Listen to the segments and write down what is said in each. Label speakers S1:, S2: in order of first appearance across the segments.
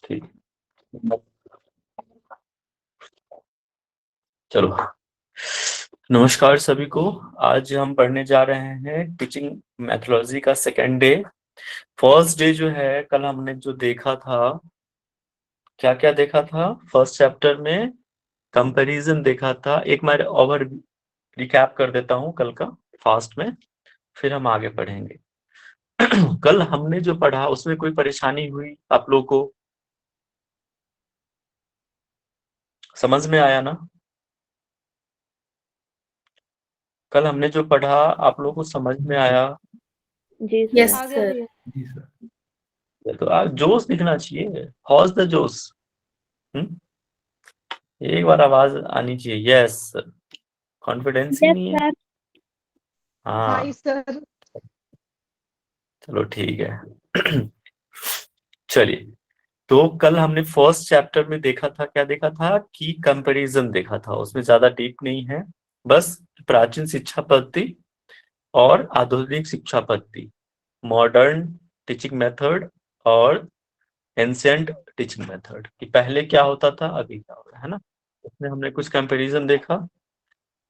S1: ठीक, चलो नमस्कार सभी को। आज हम पढ़ने जा रहे हैं टीचिंग मैथोलॉजी का सेकेंड डे। फर्स्ट डे जो है, कल हमने जो देखा था, क्या क्या देखा था फर्स्ट चैप्टर में? कंपैरिजन देखा था। एक मैं ओवर रिकैप कर देता हूँ कल का फास्ट में, फिर हम आगे पढ़ेंगे। कल हमने जो पढ़ा उसमें कोई परेशानी हुई आप लोगों को? समझ में आया ना? कल हमने जो पढ़ा आप लोगों को समझ में आया?
S2: जी
S3: यस
S2: सर।
S4: आ गया
S3: सर।
S4: भैया।
S5: जी सर।
S1: तो आप जोश दिखना चाहिए। हॉज द जोश। एक बार आवाज आनी चाहिए। यस, कॉन्फिडेंस ही
S2: यस
S1: नहीं है।
S2: सर।
S1: हाँ,
S4: हाय सर।
S1: चलो ठीक है। चलिए, तो कल हमने फर्स्ट चैप्टर में देखा था, क्या देखा था कि कंपैरिजन देखा था। उसमें ज्यादा डीप नहीं है, बस प्राचीन शिक्षा पद्धति और आधुनिक शिक्षा पद्धति, मॉडर्न टीचिंग मेथड और एंशिएंट टीचिंग मेथड, कि पहले क्या होता था अभी क्या हो रहा है ना। उसमें हमने कुछ कंपैरिजन देखा।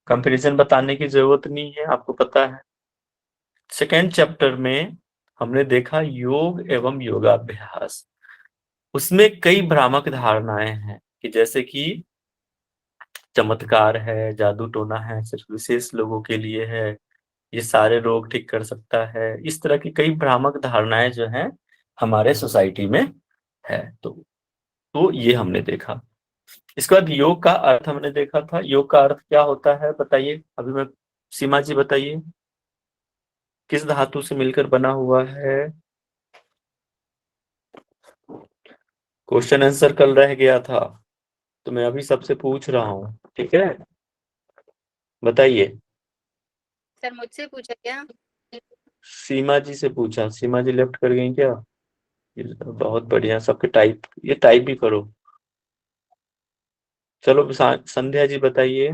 S1: कंपैरिजन बताने की जरूरत नहीं है, आपको पता है। सेकेंड चैप्टर में हमने देखा योग एवं योगाभ्यास। उसमें कई भ्रामक धारणाएं हैं, कि जैसे कि चमत्कार है, जादू टोना है, सिर्फ विशेष लोगों के लिए है, ये सारे रोग ठीक कर सकता है। इस तरह की कई भ्रामक धारणाएं जो हैं हमारे सोसाइटी में है। तो ये हमने देखा। इसके बाद योग का अर्थ हमने देखा था। योग का अर्थ क्या होता है बताइए? अभी मैं, सीमा जी बताइए, किस धातु से मिलकर बना हुआ है? क्वेश्चन आंसर कल रह गया था, तो मैं अभी सबसे पूछ रहा हूँ, ठीक है? बताइए।
S3: सर मुझसे पूछा क्या?
S1: सीमा जी से पूछा। सीमा जी लेफ्ट कर गई क्या? ये बहुत बढ़िया, सबके टाइप, ये टाइप भी करो। चलो संध्या जी बताइए।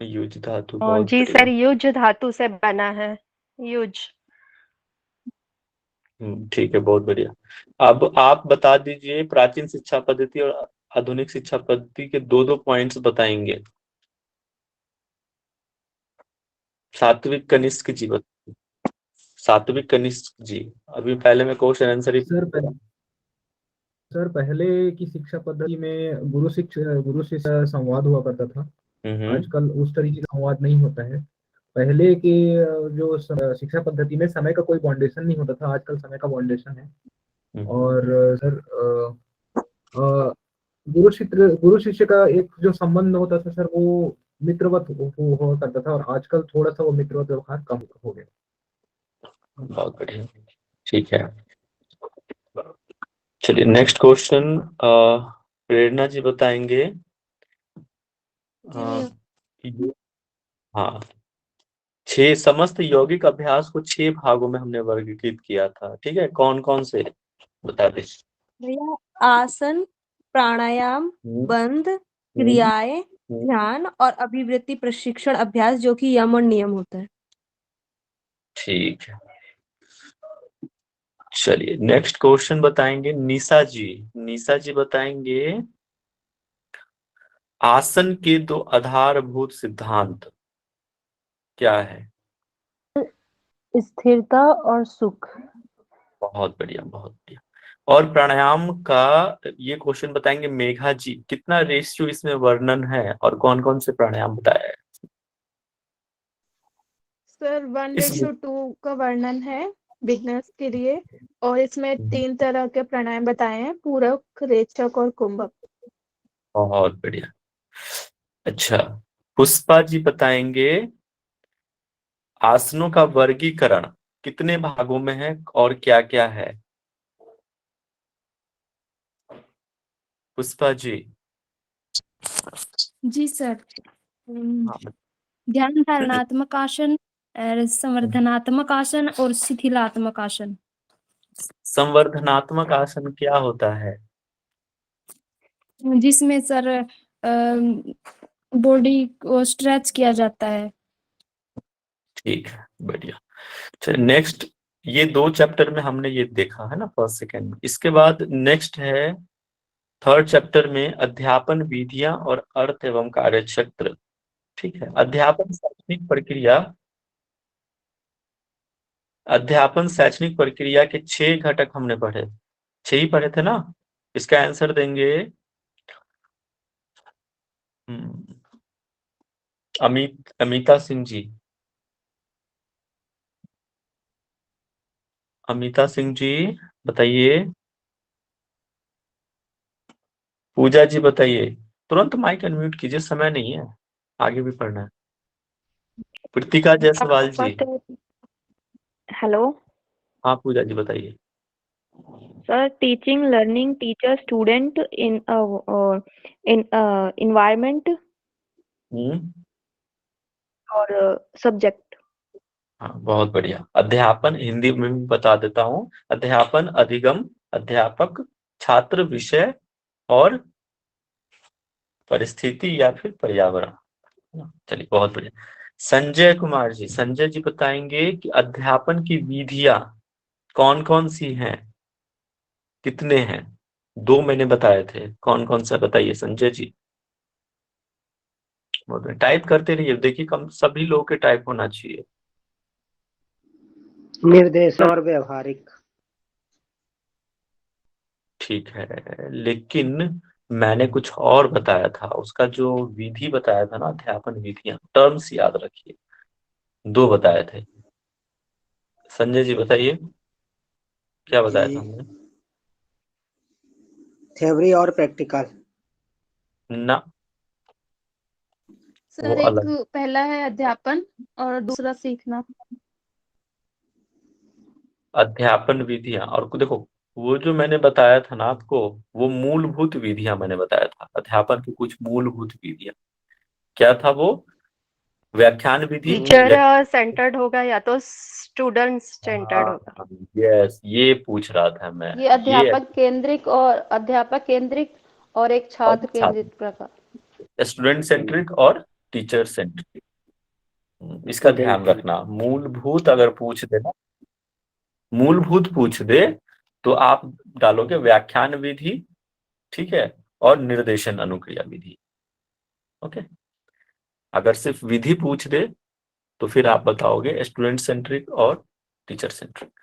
S1: युज धातु, बहुत
S2: जी
S1: बढ़िया।
S2: सर, युज धातु से बना है। युज।
S1: ठीक है, बहुत बढ़िया। अब आप बता दीजिए, प्राचीन शिक्षा पद्धति और आधुनिक शिक्षा पद्धति के दो दो पॉइंट्स बताएंगे। सात्विक कनिष्क जी सात्विक कनिष्क जी, अभी पहले मैं क्वेश्चन आंसर ही।
S5: सर पहले की शिक्षा पद्धति में गुरु शिष्य संवाद हुआ करता था।
S1: हम्म
S5: आजकल उस तरीके का संवाद नहीं होता है। पहले के जो शिक्षा पद्धति में समय का कोई बाउंडेशन नहीं होता था, आजकल समय का बाउंडेशन है। और सर गुरु शिष्य का एक जो संबंध होता था सर, वो मित्रवत हुआ करता था, और आजकल थोड़ा सा वो मित्रवत व्यवहार कम हो गया।
S1: बहुत बढ़िया, ठीक है। चलिए नेक्स्ट क्वेश्चन प्रेरणा जी बताएंगे।
S4: जी भैया।
S1: हाँ, छह समस्त यौगिक अभ्यास को 6 भागों में हमने वर्गीकृत किया था, ठीक है? कौन कौन से बता दे।
S2: भैया, आसन, प्राणायाम, बंध, क्रियाएं, ध्यान और अभिवृत्ति प्रशिक्षण अभ्यास, जो कि यम और नियम होता है।
S1: ठीक है, चलिए नेक्स्ट क्वेश्चन बताएंगे निशा जी। निशा जी बताएंगे, आसन के 2 आधारभूत सिद्धांत क्या है?
S2: स्थिरता और सुख।
S1: बहुत बढ़िया, बहुत बढ़िया। और प्राणायाम का ये क्वेश्चन बताएंगे मेघा जी, कितना रेशियो इसमें वर्णन है और कौन कौन से प्राणायाम बताया है?
S4: सर
S1: इस
S4: 1:2 का वर्णन है बिगनर्स के लिए, और इसमें 3 तरह के प्राणायाम बताए हैं: पूरक, रेचक और कुंभक।
S1: बहुत बढ़िया। अच्छा, पुष्पा जी बताएंगे, आसनों का वर्गीकरण कितने भागों में है और क्या क्या है? पुष्पा जी।
S6: जी सर।
S1: हाँ,
S6: ध्यान धारणात्मक आसन, संवर्धनात्मक आसन और शिथिलात्मक आसन।
S1: संवर्धनात्मक आसन क्या होता है?
S6: जिसमें सर बॉडी को स्ट्रेच किया जाता है।
S1: ठीक है, बढ़िया। चलिए नेक्स्ट, ये 2 चैप्टर में हमने ये देखा है ना, फर्स्ट सेकेंड में। इसके बाद नेक्स्ट है थर्ड चैप्टर में अध्यापन विधियां और अर्थ एवं कार्यक्षेत्र। ठीक है, अध्यापन शैक्षणिक प्रक्रिया के 6 घटक हमने पढ़े, 6 ही पढ़े थे ना। इसका आंसर देंगे अमिता सिंह जी। अमिता सिंह जी बताइए। पूजा जी बताइए। तुरंत माइक अनम्यूट कीजिए, समय नहीं है, आगे भी पढ़ना है। कृतिका जायसवाल जी।
S7: हेलो
S1: हाँ पूजा जी बताइए।
S7: Sir, teaching, learning, teacher, student in environment और सब्जेक्ट।
S1: हाँ बहुत बढ़िया। अध्यापन हिंदी में भी बता देता हूँ। अध्यापन अधिगम, अध्यापक, छात्र, विषय और परिस्थिति या फिर पर्यावरण। चलिए बहुत बढ़िया। संजय कुमार जी, संजय जी बताएंगे कि अध्यापन की विधियां कौन कौन सी हैं, कितने हैं। 2 मैंने बताए थे, कौन कौन सा बताइए संजय जी। टाइप करते रहिए, देखिए कम सभी लोगों के टाइप होना चाहिए।
S8: निर्देश और व्यवहारिक।
S1: ठीक है, लेकिन मैंने कुछ और बताया था, उसका जो विधि बताया था ना, अध्यापन विधियां, टर्म्स याद रखिए। 2 बताए थे। संजय जी बताइए क्या बताया था हमने।
S8: थ्योरी और प्रैक्टिकल।
S1: ना, वो
S4: सर, एक
S1: अलग।
S4: पहला है अध्यापन और दूसरा सीखना।
S1: अध्यापन विधियां, और देखो वो जो मैंने बताया था ना आपको, वो मूलभूत विधियां मैंने बताया था। अध्यापन की कुछ मूलभूत विधियां क्या था वो? व्याख्यान विधि।
S7: टीचर सेंटर्ड होगा या तो स्टूडेंट सेंटर्ड होगा।
S1: यस, ये पूछ रहा था मैं।
S9: ये अध्यापक केंद्रिक और एक छात्र केंद्रित प्रकार।
S1: स्टूडेंट सेंट्रिक और टीचर सेंट्रिक, इसका ध्यान रखना। मूलभूत अगर पूछ दे ना, मूलभूत पूछ दे तो आप डालोगे व्याख्यान विधि, ठीक है, और निर्देशन अनुक्रिया विधि। ओके, अगर सिर्फ विधि पूछ दे तो फिर आप बताओगे स्टूडेंट सेंट्रिक और teacher centric.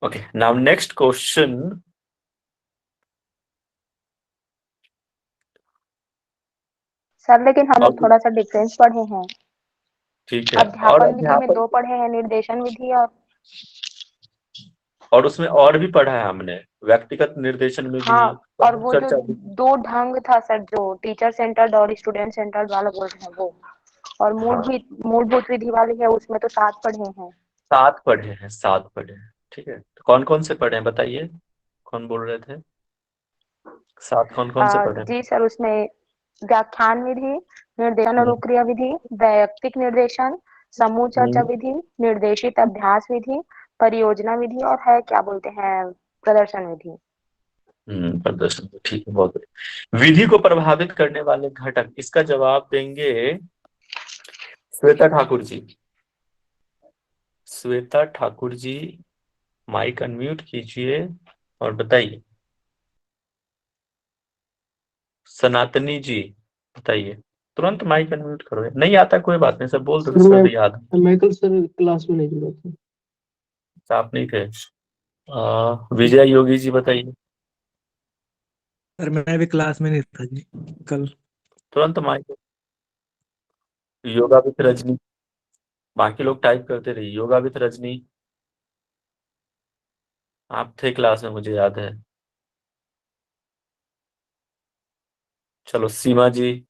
S1: Okay, now next question.
S7: Sir, लेकिन हम लोग थोड़ा सा डिफरेंस पढ़े हैं।
S1: ठीक है,
S7: अध्यापन विधि में 2 पढ़े हैं, निर्देशन विधि
S1: और उसमें और भी पढ़ा है हमने, व्यक्तिगत निर्देशन में भी।
S7: हाँ, और वो जो
S1: चर्चा भी।
S7: 2 ढंग था सर, जो टीचर सेंटर्ड और स्टूडेंट सेंटर्ड वाला बोल रहे हैं वो, और मूलभूत विधि वाली है, उसमें तो 7 पढ़े हैं।
S1: 7 पढ़े हैं, 7 पढ़े हैं। ठीक है, तो कौन कौन से पढ़े हैं बताइए, कौन बोल रहे थे? 7 कौन कौन से पढ़े हैं?
S7: जी सर, उसमें व्याख्यान विधि, निर्देशन अनुक्रिया विधि, वैयक्तिक निर्देशन, समूह चर्चा विधि, निर्देशित अभ्यास विधि, परियोजना विधि और है क्या बोलते हैं, प्रदर्शन विधि।
S1: प्रदर्शन। ठीक है, बहुत बढ़िया। विधि को प्रभावित करने वाले घटक, इसका जवाब देंगे श्वेता ठाकुर जी। श्वेता ठाकुर जी माइक अनम्यूट कीजिए और बताइए। सनातनी जी बताइए, तुरंत माइक अनम्यूट करो। नहीं आता कोई बात नहीं, सब बोल दो, सब याद।
S10: मैं कल सर क्लास में नहीं जुड़ा था।
S1: आप नहीं थे। विजय योगी जी बताइए।
S10: सर मैं भी क्लास में नहीं था जी कल।
S1: तुरंत माइक। योगा विथ रजनी, बाकी लोग टाइप करते रहिए। योगा विथ रजनी, आप थे क्लास में, मुझे याद है। चलो सीमा जी।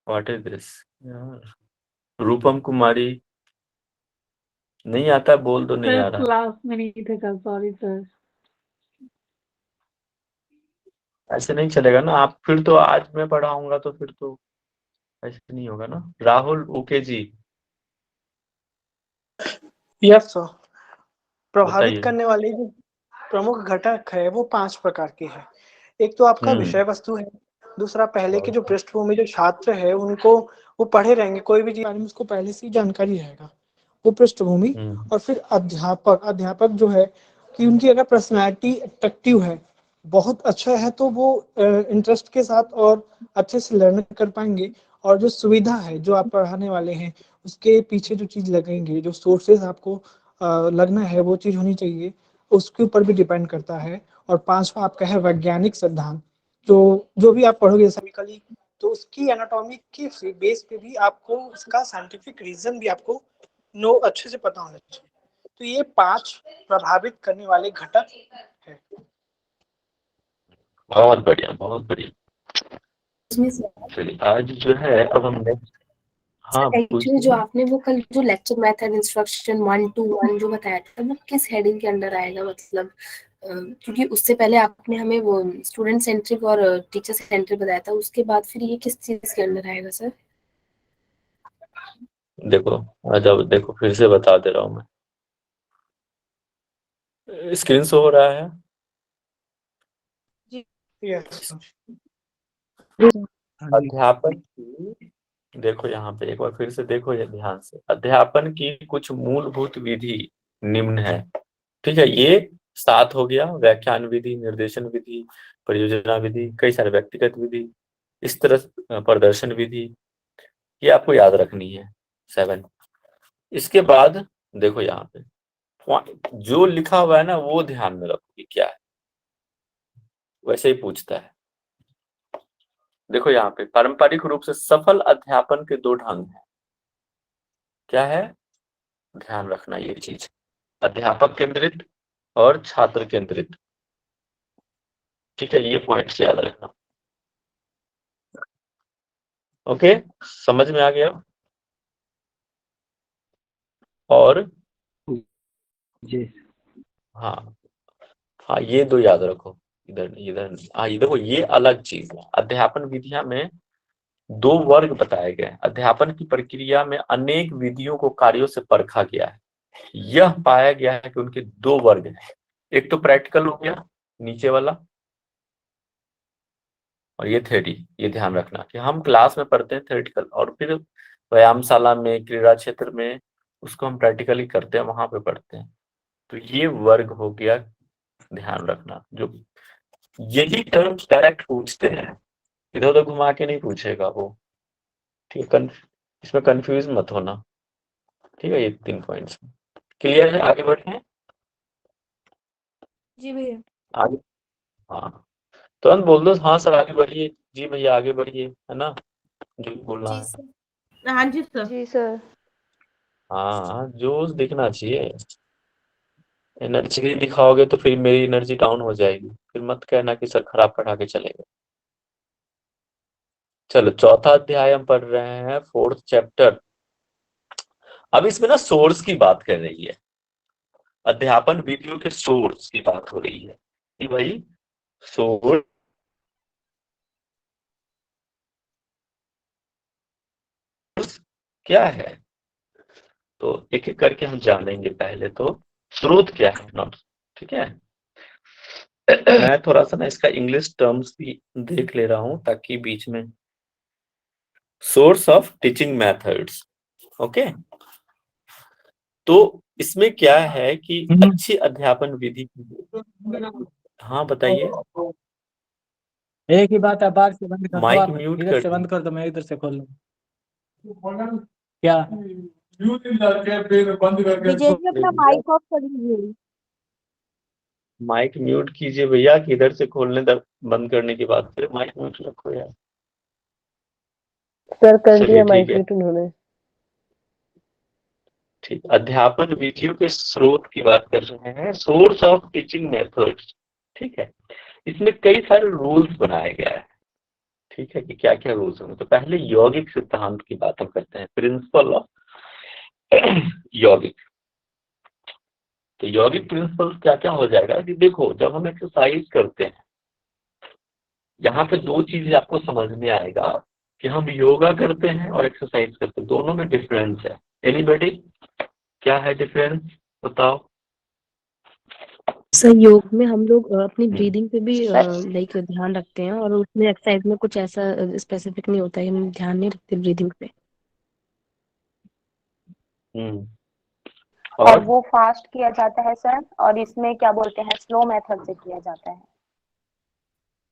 S1: व्हाट इज दिस यार? रूपम कुमारी, नहीं आता, बोल दो नहीं आ रहा।
S9: क्लास में नहीं थे कल, सॉरी सर।
S1: ऐसे नहीं चलेगा ना, आप फिर तो आज मैं पढ़ाऊंगा तो फिर तो ऐसे नहीं होगा ना। राहुल ओके जी
S11: यस सर। प्रभावित
S1: बताइए।
S11: करने वाले जो प्रमुख घटक है वो 5 प्रकार के हैं। एक तो आपका विषय वस्तु है, दूसरा पहले की जो पृष्ठभूमि जो छात्र है उनको वो पढ़े रहेंगे, कोई भी चीज़ में उसको पहले से ही जानकारी रहेगा, वो पृष्ठभूमि। और फिर अध्यापक जो है कि उनकी अगर पर्सनैलिटी अट्रैक्टिव है, बहुत अच्छा है, तो वो इंटरेस्ट के साथ और अच्छे से लर्न कर पाएँगे। और जो सुविधा है, जो आप पढ़ाने वाले हैं, उसके पीछे जो चीज़ लगेंगे, जो सोर्सेज़ आपको लगना है, वो चीज़ होनी चाहिए, उसके ऊपर भी डिपेंड करता है। और 5वां आपका है वैज्ञानिक सिद्धांत, जो भी आप पढ़ोगे साइंटिफिकली, तो उसकी एनाटॉमी के बेस पे भी आपको उसका साइंटिफिक रीज़न भी आपको अच्छे से पता होना चाहिए। तो ये 5 प्रभावित करने वाले घटक हैं।
S1: बहुत बढ़िया, बहुत बढ़िया। चलिए आज जो है अब हम नेक्स्ट, हाँ
S12: एक्चुअली जो आपने वो कल जो लेक्चर मेथड इंस्ट्रक्शन 1 to 1 जो बताया था वो किस हेडिंग के अंडर आएगा, मतलब क्योंकि उससे पहले आपने हमें वो स्टूडेंट सेंट्रिक और टीचर सेंट्रिक बताया था, उसके बाद फिर ये किस चीज के अंडर आएगा सर?
S1: देखो जब देखो फिर से बता दे रहा हूँ मैं, स्क्रीन शो हो रहा है? अध्यापन की, देखो यहाँ पे एक बार फिर से देखो ये ध्यान से, अध्यापन की कुछ मूलभूत विधि निम्न है। ठीक है, ये 7 हो गया, व्याख्यान विधि, निर्देशन विधि, परियोजना विधि, कई सारे व्यक्तिगत विधि, इस तरह प्रदर्शन विधि, ये आपको याद रखनी है 7। इसके बाद देखो यहाँ पे जो लिखा हुआ है ना वो ध्यान में रखो कि क्या है, वैसे ही पूछता है। देखो यहाँ पे पारंपरिक रूप से सफल अध्यापन के 2 ढंग हैं। क्या है? ध्यान रखना ये चीज, अध्यापक केंद्रित और छात्र केंद्रित। ठीक है, ये पॉइंट्स याद रखना। ओके, समझ में आ गया? और
S8: जी
S1: हाँ हाँ, ये 2 याद रखो, इधर इधर हाँ, ये देखो ये अलग चीज है। अध्यापन विधियां में 2 वर्ग बताए गए हैं। अध्यापन की प्रक्रिया में अनेक विधियों को कार्यों से परखा गया है। यह पाया गया है कि उनके 2 वर्ग हैं, एक तो प्रैक्टिकल हो गया नीचे वाला, और ये थ्योरी। ये ध्यान रखना कि हम क्लास में पढ़ते हैं थ्योरेटिकल, और फिर व्यायामशाला में, क्रीड़ा क्षेत्र में उसको हम प्रैक्टिकली करते हैं, वहां पे पढ़ते हैं। तो ये वर्ग हो गया, ध्यान रखना। जो यही टर्म डायरेक्ट पूछते हैं, इधर उधर घुमा के नहीं पूछेगा वो। ठीक है, इसमें कंफ्यूज मत होना। ठीक है, ये 3 पॉइंट्स क्लियर है? आगे बढ़े
S2: जी भैया।
S1: आगे, हाँ तुरंत बोल दो हाँ सर आगे बढ़िए, जी भैया आगे बढ़िए, है ना जो बोलना है।
S4: हाँ जी सर।
S9: जी सर।
S1: हाँ जोश दिखना चाहिए, एनर्जी दिखाओगे तो फिर मेरी एनर्जी डाउन हो जाएगी, फिर मत कहना कि सर खराब पढ़ा के चले गए। चलो चौथा अध्याय हम पढ़ रहे हैं, 4th चैप्टर। अब इसमें ना सोर्स की बात कर रही है, अध्यापन विधियों के सोर्स की बात हो रही है कि भाई सोर्स क्या है, तो एक एक करके हम जानेंगे। पहले तो स्रोत क्या है ना, ठीक है। मैं थोड़ा सा ना इसका इंग्लिश टर्म्स भी देख ले रहा हूं ताकि बीच में, source of teaching methods, okay. तो इसमें क्या है कि अच्छी अध्यापन विधि, हाँ बताइए।
S10: एक ही बात है, बाहर से बंद कर दो,
S1: माइक
S10: आप
S1: म्यूट
S10: इधर
S1: कर
S10: से बंद
S1: दो।
S10: कर दो, मैं इधर से खोल लूँ। क्या
S2: विजय जी अपना माइक ऑफ कर लीजिए।
S1: माइक म्यूट कीजिए भैया, कि इधर से खोलने बंद करने के बाद फिर माइक म्यूट रखो यार।
S9: सर कर
S1: चलिए
S9: दिया
S1: ठीक
S9: माइक
S1: है,
S9: म्यूट उन्होंने।
S1: ठीक। अध्यापन विधियों के स्रोत की बात कर रहे हैं, सोर्स ऑफ टीचिंग मेथड्स। ठीक है, इसमें कई सारे रूल्स बनाए गए हैं। ठीक है, कि क्या क्या रूल्स होंगे। तो पहले यौगिक सिद्धांत की बात हम करते हैं, प्रिंसिपल ऑफ यौगिक। तो यौगिक प्रिंसिपल क्या क्या हो जाएगा कि देखो जब हम एक्सरसाइज करते हैं, यहाँ पे 2 चीजें आपको समझ में आएगा कि हम योगा करते हैं और एक्सरसाइज करते हैं, दोनों में डिफरेंस है। एनीबॉडी, क्या है डिफरेंस बताओ?
S6: सर योग में हम लोग अपनी ब्रीदिंग पे भी
S7: सर
S6: लाइक ध्यान रखते हैं, और उसमें एक्सरसाइज में कुछ ऐसा स्पेसिफिक नहीं होता है, हम ध्यान नहीं रखते ब्रीदिंग पे।
S7: और
S1: और
S7: वो फास्ट किया जाता है सर, और इसमें क्या बोलते हैं स्लो मेथड से किया जाता है।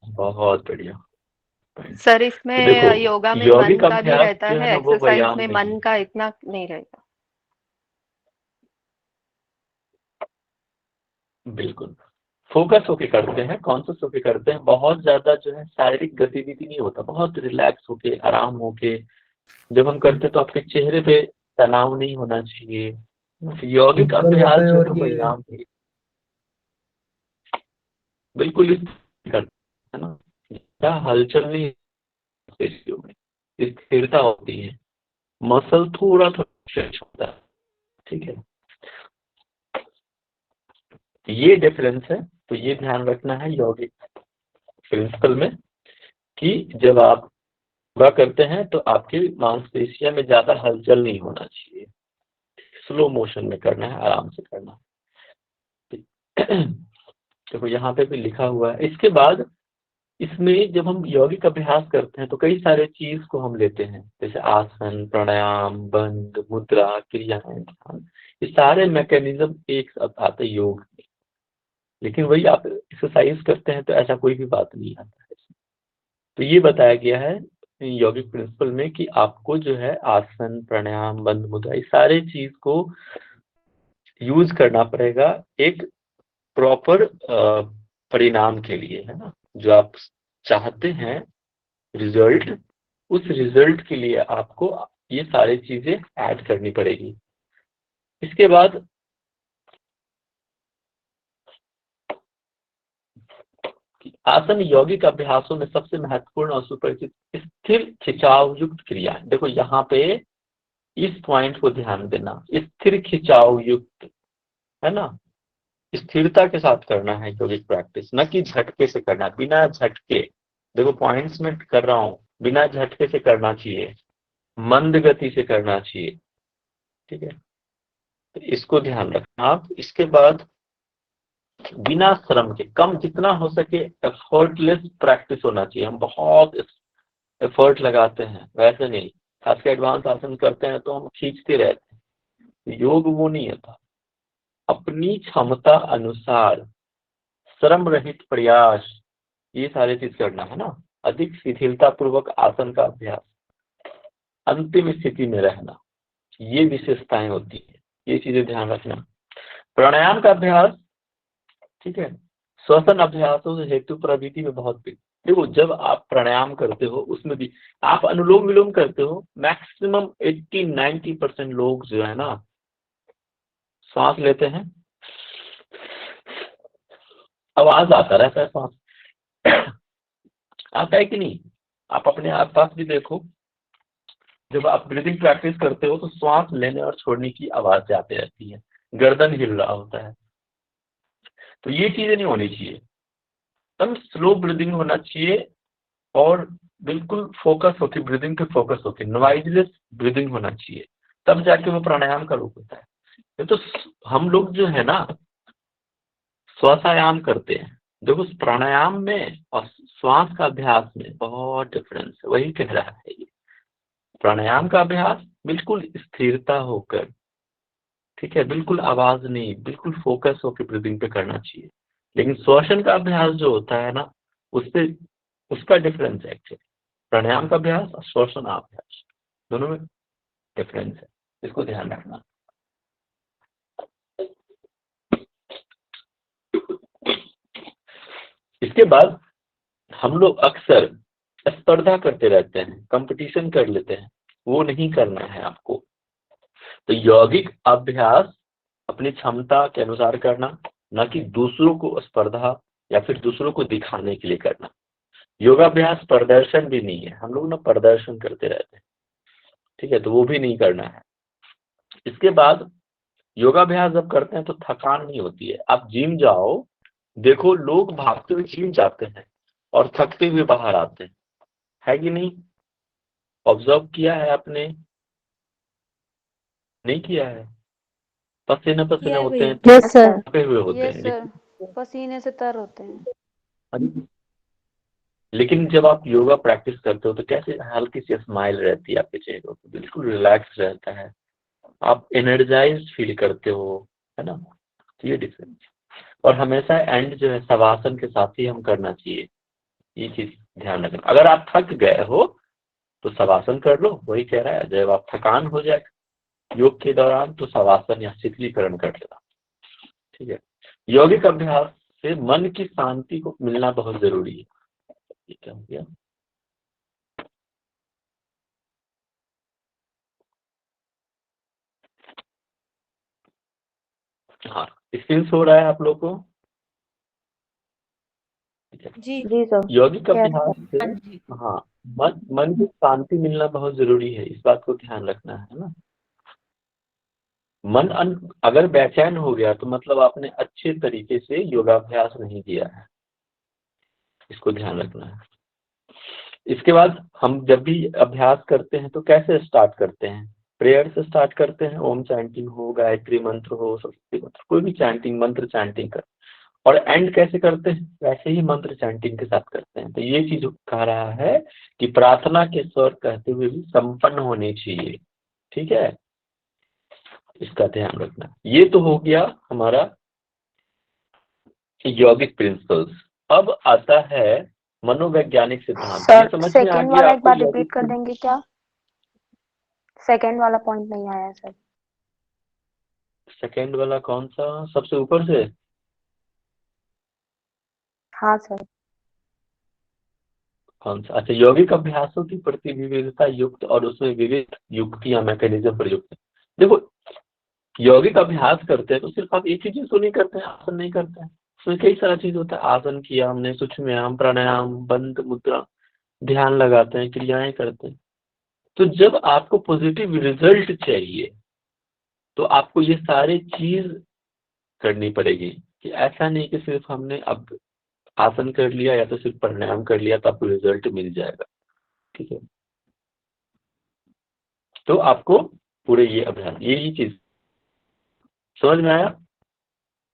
S1: बहुत बढ़िया।
S3: सर
S1: तो
S3: इसमें
S1: देखो
S3: योगा में
S1: यौगिक
S3: मन का भी
S1: अभ्यास
S3: रहता
S1: जो है
S3: है,
S1: ना वो
S3: एक्सरसाइज
S1: व्यायाम
S3: में
S1: नहीं
S3: मन
S1: है।
S3: का इतना नहीं रहेगा।
S1: बिल्कुल फोकस होके करते हैं, कॉन्शियस होके करते हैं, बहुत ज्यादा जो है शारीरिक गतिविधि नहीं होता, बहुत रिलैक्स होके आराम होके जब हम करते हैं तो आपके चेहरे पे तनाव नहीं होना चाहिए। यौगिक
S5: सिंपल होता
S1: अभ्यास
S5: है
S1: जो
S5: और
S1: है
S5: ये
S1: व्यायाम है, बिल्कुल इस करते हैं ना, क्या हलचल नहीं है पेशियों में, स्थिरता होती है, मसल थोड़ा थोड़ा stretch होता है। ठीक है, ये डिफरेंस है। तो ये ध्यान रखना है यौगिक प्रिंसिपल में कि जब आप योगा करते हैं तो आपकी मांसपेशियों में ज्यादा हलचल नहीं होना चाहिए, स्लो मोशन में करना है, आराम से करना है। देखो यहाँ पे भी लिखा हुआ है। इसके बाद इसमें जब हम यौगिक अभ्यास करते हैं तो कई सारे चीज को हम लेते हैं, जैसे आसन, प्राणायाम, बंद, मुद्रा, क्रियाएं, ध्यान, ये सारे मैकेनिज्म एक साथ आते योग में। लेकिन वही आप एक्सरसाइज करते हैं तो ऐसा कोई भी बात नहीं आता है। तो ये बताया गया है यौगिक प्रिंसिपल में कि आपको जो है आसन, प्राणायाम, बंद, मुद्रा, इस सारे चीज को यूज करना पड़ेगा एक प्रॉपर परिणाम के लिए, है ना। जो आप चाहते हैं रिजल्ट, उस रिजल्ट के लिए आपको ये सारी चीजें ऐड करनी पड़ेगी। इसके बाद आसन यौगिक अभ्यासों में सबसे महत्वपूर्ण और सुपरिचित स्थिर खिंचाव युक्त क्रिया है। देखो यहाँ पे इस पॉइंट को ध्यान देना, स्थिर खिंचाव युक्त, है ना, स्थिरता के साथ करना है यौगिक प्रैक्टिस, न कि झटके से करना, बिना झटके। देखो पॉइंट्स में कर रहा हूँ, बिना झटके से करना चाहिए, मंद गति से करना चाहिए। ठीक है, तो इसको ध्यान रखना आप। इसके बाद बिना श्रम के, कम जितना हो सके एफर्टलेस प्रैक्टिस होना चाहिए। हम बहुत एफर्ट लगाते हैं, वैसे नहीं, खासकर एडवांस आसन करते हैं तो हम खींचते रहते हैं। योग वो नहीं होता, अपनी क्षमता अनुसार श्रम रहित प्रयास, ये सारी चीज करना है ना। अधिक शिथिलता पूर्वक आसन का अभ्यास, अंतिम स्थिति में रहना, ये विशेषताएं होती है, ये चीजें ध्यान रखना। प्राणायाम का अभ्यास, ठीक है, श्वसन अभ्यासों से हेतु प्रवृत्ति में बहुत देखो जब आप प्राणायाम करते हो उसमें भी आप अनुलोम विलोम करते हो, मैक्सिमम 80-90% लोग जो है ना सांस लेते हैं, आवाज आता रहता है, सांस आता है कि नहीं। आप अपने आसपास भी देखो, जब आप ब्रीदिंग प्रैक्टिस करते हो तो श्वास लेने और छोड़ने की आवाज आती रहती है, गर्दन हिल रहा होता है। तो ये चीजें नहीं होनी चाहिए, एकदम स्लो ब्रीदिंग होना चाहिए और बिल्कुल फोकस होके ब्रीदिंग पे फोकस होके नॉइजलेस ब्रीदिंग होना चाहिए, तब जाके वो प्राणायाम का रूप होता है। ये तो हम लोग जो है ना श्वासायाम करते हैं, देखो प्राणायाम में और श्वास का अभ्यास में बहुत डिफरेंस है, वही कह रहा है ये। प्राणायाम का अभ्यास बिल्कुल स्थिरता होकर, ठीक है, बिल्कुल आवाज नहीं, बिल्कुल फोकस होकर ब्रीदिंग पे करना चाहिए। लेकिन श्वसन का अभ्यास जो होता है ना, उससे उसका डिफरेंस है एक्चुअली। प्राणायाम का अभ्यास और श्वसन अभ्यास दोनों में डिफरेंस है, इसको ध्यान रखना। इसके बाद हम लोग अक्सर स्पर्धा करते रहते हैं, कंपटीशन कर लेते हैं, वो नहीं करना है आपको। तो यौगिक अभ्यास अपनी क्षमता के अनुसार करना, न कि दूसरों को स्पर्धा या फिर दूसरों को दिखाने के लिए करना। योगाभ्यास प्रदर्शन भी नहीं है, हम लोग ना प्रदर्शन करते रहते हैं, ठीक है, तो वो भी नहीं करना है। इसके बाद योगाभ्यास जब करते हैं तो थकान नहीं होती है। आप जिम जाओ, देखो लोग भागते हुए जिम जाते हैं और थकते हुए बाहर आते हैं, है कि नहीं? ऑब्जर्व किया है आपने? नहीं किया है? पसीने पसीने होते हैं,
S9: यस सर।
S1: थके हुए होते
S9: यस
S1: हैं,
S9: सर।
S1: लेकिन
S9: पसीने से तर होते हैं।
S1: लेकिन जब आप योगा प्रैक्टिस करते हो तो कैसे हल्की सी स्माइल रहती है आपके चेहरे पे, बिल्कुल रिलैक्स रहता है, आप एनर्जाइज फील करते हो, है ना। तो ये डिफरेंस। और हमेशा एंड जो है शवासन के साथ ही हम करना चाहिए, ये चीज ध्यान रखना। अगर आप थक गए हो तो शवासन कर लो, वही कह रहा है। जब आप थकान हो जाए योग के दौरान तो शवासन या शीतलीकरण कर लेना, ठीक है। यौगिक अभ्यास से मन की शांति को मिलना बहुत जरूरी है। ये क्या हो गया? हाँ, स्क्रीन शो रहा है आप लोग को?
S2: जी
S7: जी सर।
S1: यौगिक
S7: Yes,
S1: अभ्यास से हाँ मन की शांति मिलना बहुत जरूरी है, इस बात को ध्यान रखना है ना। मन अगर बेचैन हो गया तो मतलब आपने अच्छे तरीके से योगाभ्यास नहीं किया है, इसको ध्यान रखना है। इसके बाद हम जब भी अभ्यास करते हैं तो कैसे स्टार्ट करते हैं? प्रेयर से स्टार्ट करते हैं, ओम चैंटिंग हो, गायत्री मंत्र हो, सरस्वती मंत्र, कोई भी चैंटिंग मंत्र चैंटिंग कर। और एंड कैसे करते हैं? वैसे ही मंत्र चैंटिंग के साथ करते हैं। तो ये चीज कह रहा है कि प्रार्थना के स्वर कहते हुए भी संपन्न होने चाहिए, ठीक है, इसका ध्यान रखना। ये तो हो गया हमारा यौगिक प्रिंसिपल्स। अब आता है मनोवैज्ञानिक सिद्धांत। ये
S7: सर
S1: समझ में आ
S7: सेकेंड
S1: गया
S7: वाला एक
S1: आपको?
S7: बार
S1: यौगिक
S7: रिपीट कर देंगे क्या? सेकेंड वाला पॉइंट नहीं आया सर।
S1: सेकेंड वाला कौन सा? सबसे ऊपर से?
S7: हाँ सर।
S1: कौन सा? अच्छा, यौगिक अभ्यासों की प्रति विविधता युक्त और उसमें विविध युक्तियां, मैकेनिज्म प्रयुक्त है। देखो, यौगिक अभ्यास करते हैं तो सिर्फ आप एक ही चीज तो नहीं करते हैं, आसन नहीं करते हैं, उसमें कई सारा चीज होता है। आसन किया हमने, सूक्ष्म प्राणायाम, बंद मुद्रा, ध्यान लगाते हैं, क्रियाएं करते हैं। तो जब आपको पॉजिटिव रिजल्ट चाहिए तो आपको ये सारी चीज करनी पड़ेगी। कि ऐसा नहीं कि सिर्फ हमने अब आसन कर लिया या तो सिर्फ प्राणायाम कर लिया तो आपको रिजल्ट मिल जाएगा, ठीक है। तो आपको पूरे ये अभ्यास, ये चीज समझ में आया?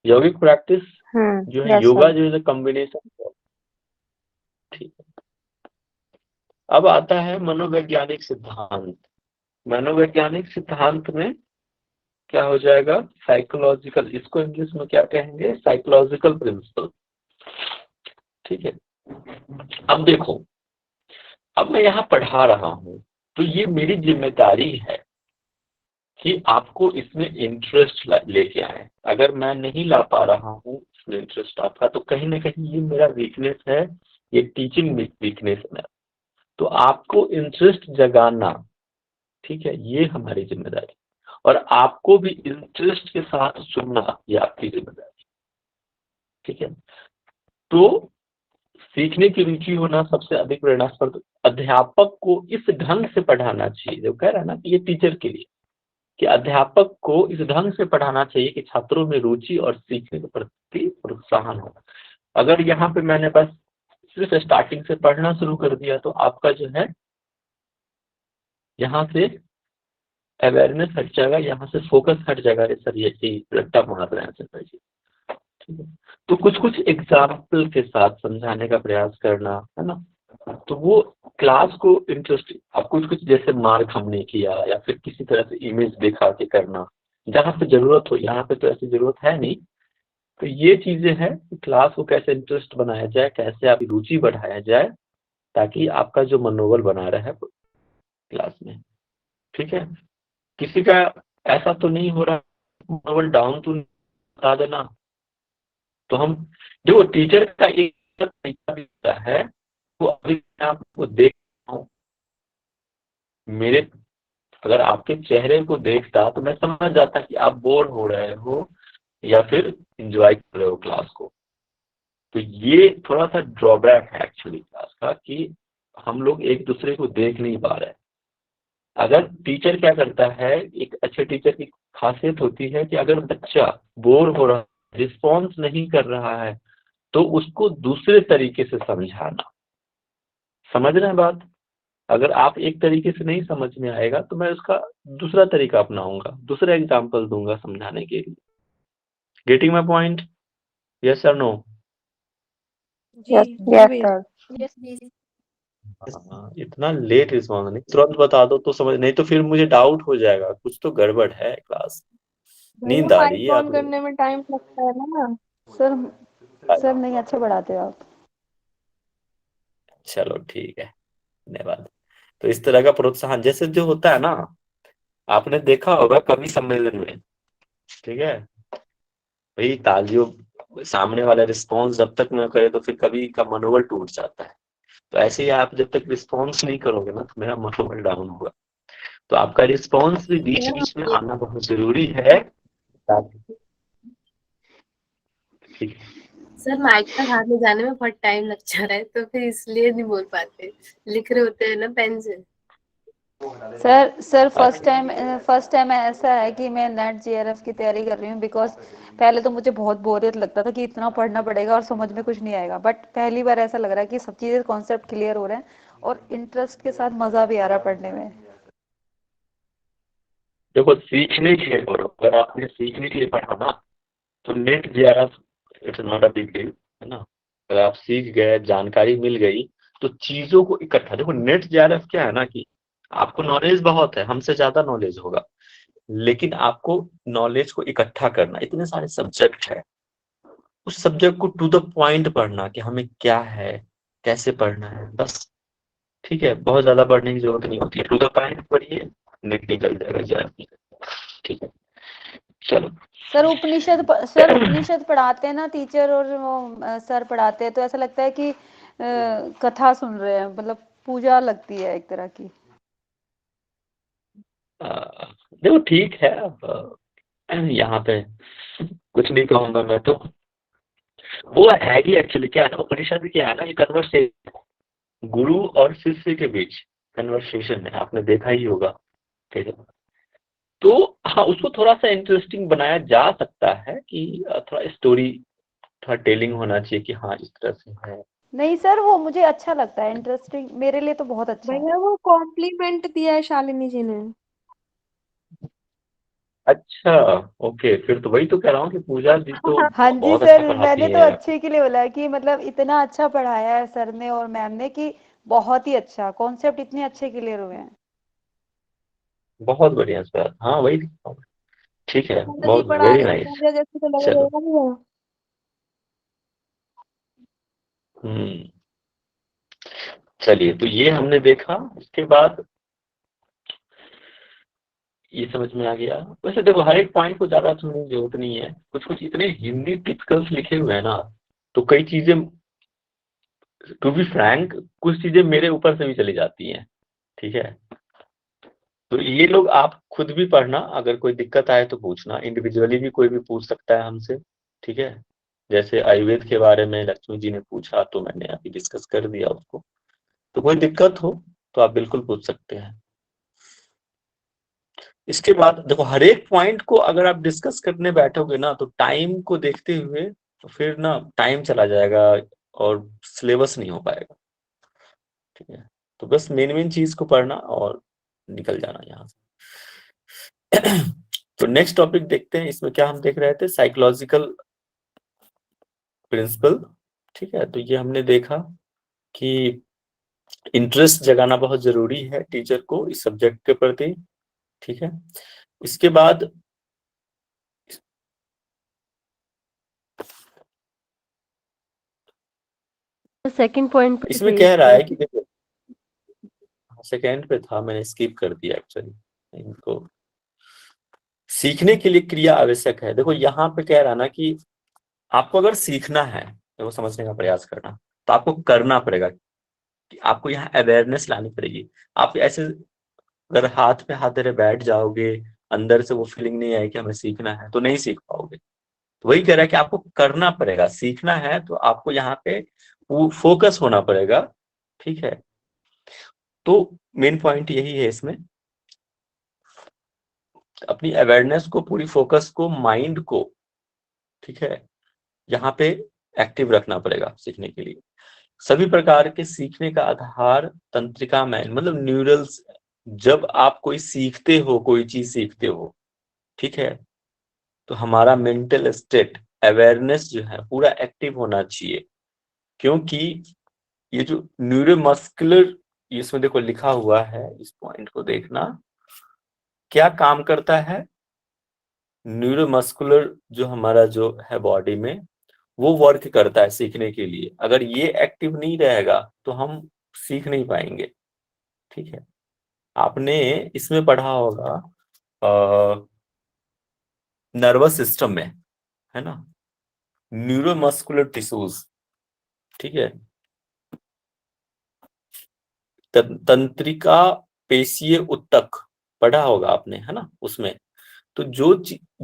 S1: यौगिक प्रैक्टिस जो है,
S7: यस
S1: योगा
S7: सर।
S1: जो है कॉम्बिनेशन, ठीक है। अब आता है मनोवैज्ञानिक सिद्धांत। मनोवैज्ञानिक सिद्धांत में क्या हो जाएगा? साइकोलॉजिकल, इसको इंग्लिश में क्या कहेंगे? साइकोलॉजिकल प्रिंसिपल, ठीक है। अब देखो, अब मैं यहाँ पढ़ा रहा हूँ तो ये मेरी जिम्मेदारी है कि आपको इसमें इंटरेस्ट लेके आए। अगर मैं नहीं ला पा रहा हूँ इसमें इंटरेस्ट आपका, तो कहीं ना कहीं ये मेरा वीकनेस है, ये टीचिंग वीकनेस है। तो आपको इंटरेस्ट जगाना, ठीक है, ये हमारी जिम्मेदारी। और आपको भी इंटरेस्ट के साथ सुनना, ये आपकी जिम्मेदारी, ठीक है। तो सीखने की रुचि होना सबसे अधिक प्रेरणास्पद। अध्यापक को इस ढंग से पढ़ाना चाहिए, जो कह रहा है ना कि ये टीचर के लिए, कि अध्यापक को इस ढंग से पढ़ाना चाहिए कि छात्रों में रुचि और सीखने के प्रति प्रोत्साहन हो। अगर यहाँ पे मैंने बस सिर्फ स्टार्टिंग से पढ़ना शुरू कर दिया तो आपका जो है यहाँ से अवेयरनेस हट जाएगा, यहाँ से फोकस हट जाएगा। सर ये रट्टा मार रहे हैं सर जी, ठीक है। तो कुछ एग्जाम्पल के साथ समझाने का प्रयास करना, है ना। तो वो क्लास को इंटरेस्ट, आप कुछ जैसे मार्क हमने किया या फिर किसी तरह से इमेज दिखा के करना, जहाँ पे जरूरत हो। यहाँ पे तो ऐसी जरूरत है नहीं। तो ये चीजें हैं कि क्लास को कैसे इंटरेस्ट बनाया जाए, कैसे आपकी रुचि बढ़ाया जाए, ताकि आपका जो मनोबल बना रहे क्लास में, ठीक है। किसी का ऐसा तो नहीं हो रहा मनोबल डाउन, तो बता देना। तो हम जो टीचर का एक तरीका भी होता है, वो अभी मैं आपको देख रहा हूं, मेरे अगर आपके चेहरे को देखता तो मैं समझ जाता कि आप बोर हो रहे हो या फिर एंजॉय कर रहे हो क्लास को। तो ये थोड़ा सा ड्रॉबैक है एक्चुअली क्लास का, कि हम लोग एक दूसरे को देख नहीं पा रहे हैं। अगर टीचर क्या करता है, एक अच्छे टीचर की खासियत होती है कि अगर बच्चा बोर हो रहा है, रिस्पॉन्स नहीं कर रहा है, तो उसको दूसरे तरीके से समझाना। समझ रहे हैं बात? अगर आप एक तरीके से नहीं समझ में आएगा तो मैं उसका दूसरा तरीका अपनाऊंगा, दूसरा एग्जाम्पल दूंगा समझाने के लिए। Getting my point? यस और नो?
S2: जी
S3: यस
S2: जी भैया।
S3: सर।
S12: Yes please.
S1: इतना लेट रिस्पॉन्स नहीं, तुरंत बता दो तो समझ, नहीं तो फिर मुझे डाउट हो जाएगा कुछ तो गड़बड़ है क्लास।
S2: भैया
S1: नींद आ रही
S2: माइक
S1: है
S2: ऑन
S1: आप
S2: करने में टाइम लगता है ना।
S9: सर नहीं अच्छा पढ़ाते हो आप।
S1: चलो ठीक है, धन्यवाद। तो इस तरह का प्रोत्साहन जैसे जो होता है ना, आपने देखा होगा कवि सम्मेलन में, ठीक है भाई, तालियों सामने वाला रिस्पॉन्स जब तक न करे तो फिर कवि का मनोबल टूट जाता है। तो ऐसे ही आप जब तक रिस्पॉन्स नहीं करोगे ना तो मेरा मनोबल डाउन होगा। तो आपका रिस्पॉन्स भी बीच बीच में आना बहुत जरूरी है। ठीक है।
S12: सर माइक तक हाथ ले जाने में बहुत टाइम लग जा रहा है तो फिर इसलिए नहीं बोल पाते, लिख रहे होते हैं ना पेन से।
S9: सर फर्स्ट टाइम ऐसा है कि मैं नेट जेआरएफ की तैयारी कर रही हूँ। बिकॉज पहले तो मुझे बहुत बोरियत लगता था कि इतना पढ़ना पड़ेगा और समझ में कुछ नहीं आएगा, बट पहली बार ऐसा लग रहा है कि सब चीजें कॉन्सेप्ट क्लियर हो रहे हैं और इंटरेस्ट के साथ मजा भी आ रहा है पढ़ने में।
S1: देखो सीखने के लिए पढ़ो, अगर आपने सीखने के लिए पढ़ा ना तो net JRF it's not a big deal, है ना। अगर आप सीख गए, जानकारी मिल गई, तो चीजों को इकट्ठा, देखो नेट जेआरएफ क्या है ना कि आपको नॉलेज बहुत है, हमसे ज्यादा नॉलेज होगा, लेकिन आपको नॉलेज को इकट्ठा करना, इतने सारे सब्जेक्ट है, उस सब्जेक्ट को टू द पॉइंट पढ़ना कि हमें क्या है, कैसे पढ़ना है, बस। ठीक है, बहुत ज्यादा पढ़ने की जरूरत नहीं होती है, टू द पॉइंट पढ़िए, नेट निकल जाएगा जेआरएफ। ठीक है, चलो।
S9: सर उपनिषद पढ़ाते हैं ना टीचर, और वो सर पढ़ाते हैं तो ऐसा लगता है कि कथा सुन रहे हैं, मतलब पूजा लगती है एक तरह की।
S1: देखो ठीक है, अब यहाँ पे कुछ नहीं कहूंगा मैं तो। वो है कि एक्चुअली क्या है ना, उपनिषद क्या है ना, ये कन्वर्सेशन, गुरु और शिष्य के बीच कन्वर्सेशन है, आपने देखा ही होगा। ठीक है, तो हाँ उसको थोड़ा सा इंटरेस्टिंग बनाया जा सकता है कि थोड़ा स्टोरी, थोड़ा टेलिंग होना चाहिए कि हाँ इस तरह से है।
S9: नहीं सर, वो मुझे अच्छा लगता है, इंटरेस्टिंग, मेरे लिए तो बहुत अच्छा है।
S2: भैया वो कॉम्प्लीमेंट दिया है शालिनी जी ने।
S1: अच्छा, ओके, फिर तो वही तो कह रहा हूँ कि पूजा जी तो
S9: हाँ जी
S1: बहुत अच्छा
S9: सर,
S1: पढ़ाती
S9: मैंने तो
S1: हैं।
S9: अच्छे के लिए बोला है कि मतलब इतना अच्छा पढ़ाया है सर ने और मैम ने कि बहुत ही अच्छा, कॉन्सेप्ट इतने अच्छे क्लियर हुए हैं।
S1: बहुत बढ़िया सर, हाँ वही दिखा हूँ। ठीक है,
S2: पूजा जी
S1: बहुत
S2: पढ़ा
S1: वेरी
S2: रही
S1: नाइस।
S2: पूजा जैसे तो लग
S1: चलो,
S2: रहेगा भैया।
S1: चलिए, तो ये हमने देखा, उसके बाद ये समझ में आ गया। वैसे देखो हर एक पॉइंट को ज्यादा सुनने की जरूरत नहीं है, कुछ कुछ इतने हिंदी टिपिकल्स लिखे हुए हैं ना, तो कई चीजें, टू बी फ्रैंक, कुछ चीजें मेरे ऊपर से भी चली जाती हैं। ठीक है, तो ये लोग आप खुद भी पढ़ना, अगर कोई दिक्कत आए तो पूछना, इंडिविजुअली भी कोई भी पूछ सकता है हमसे। ठीक है, जैसे आयुर्वेद के बारे में लक्ष्मी जी ने पूछा तो मैंने अभी डिस्कस कर दिया उसको, तो कोई दिक्कत हो तो आप बिल्कुल पूछ सकते हैं। इसके बाद देखो हर एक पॉइंट को अगर आप डिस्कस करने बैठोगे ना तो टाइम को देखते हुए तो फिर ना टाइम चला जाएगा और सिलेबस नहीं हो पाएगा। ठीक है, तो बस मेन मेन चीज को पढ़ना और निकल जाना यहाँ से। तो नेक्स्ट टॉपिक देखते हैं, इसमें क्या हम देख रहे थे, साइकोलॉजिकल प्रिंसिपल। ठीक है, तो ये हमने देखा कि इंटरेस्ट जगाना बहुत जरूरी है टीचर को इस सब्जेक्ट के प्रति। ठीक है, इसके बाद
S6: सेकंड पॉइंट पे
S1: इसमें
S6: थे
S1: कह रहा है
S6: इसके।
S1: कि देखो, सेकेंड पे था, मैंने स्किप कर दिया एक्चुअली इनको। सीखने के लिए क्रिया आवश्यक है, देखो यहाँ पे कह रहा ना कि आपको अगर सीखना है, देखो समझने का प्रयास करना, तो आपको करना पड़ेगा, कि आपको यहाँ अवेयरनेस लानी पड़ेगी। आप ऐसे अगर हाथ पे हाथ धरे बैठ जाओगे, अंदर से वो फीलिंग नहीं आएगी कि हमें सीखना है, तो नहीं सीख पाओगे। तो वही कह रहा है कि आपको करना पड़ेगा, सीखना है तो आपको यहाँ पे फोकस होना पड़ेगा। ठीक है, तो मेन पॉइंट यही है इसमें, अपनी अवेयरनेस को, पूरी फोकस को, माइंड को, ठीक है, यहाँ पे एक्टिव रखना पड़ेगा सीखने के लिए। सभी प्रकार के सीखने का आधार तंत्रिका में, मतलब न्यूरल्स, जब आप कोई सीखते हो, कोई चीज सीखते हो, ठीक है, तो हमारा मेंटल स्टेट अवेयरनेस जो है पूरा एक्टिव होना चाहिए, क्योंकि ये जो न्यूरोमस्कुलर, इसमें देखो लिखा हुआ है, इस पॉइंट को देखना, क्या काम करता है न्यूरोमस्कुलर जो हमारा जो है बॉडी में, वो वर्क करता है सीखने के लिए। अगर ये एक्टिव नहीं रहेगा तो हम सीख नहीं पाएंगे। ठीक है, आपने इसमें पढ़ा होगा नर्वस सिस्टम में, है ना, न्यूरोमस्कुलर टिश्यूज, ठीक है, तंत्रिका पेशीय उत्तक पढ़ा होगा आपने, है ना, उसमें। तो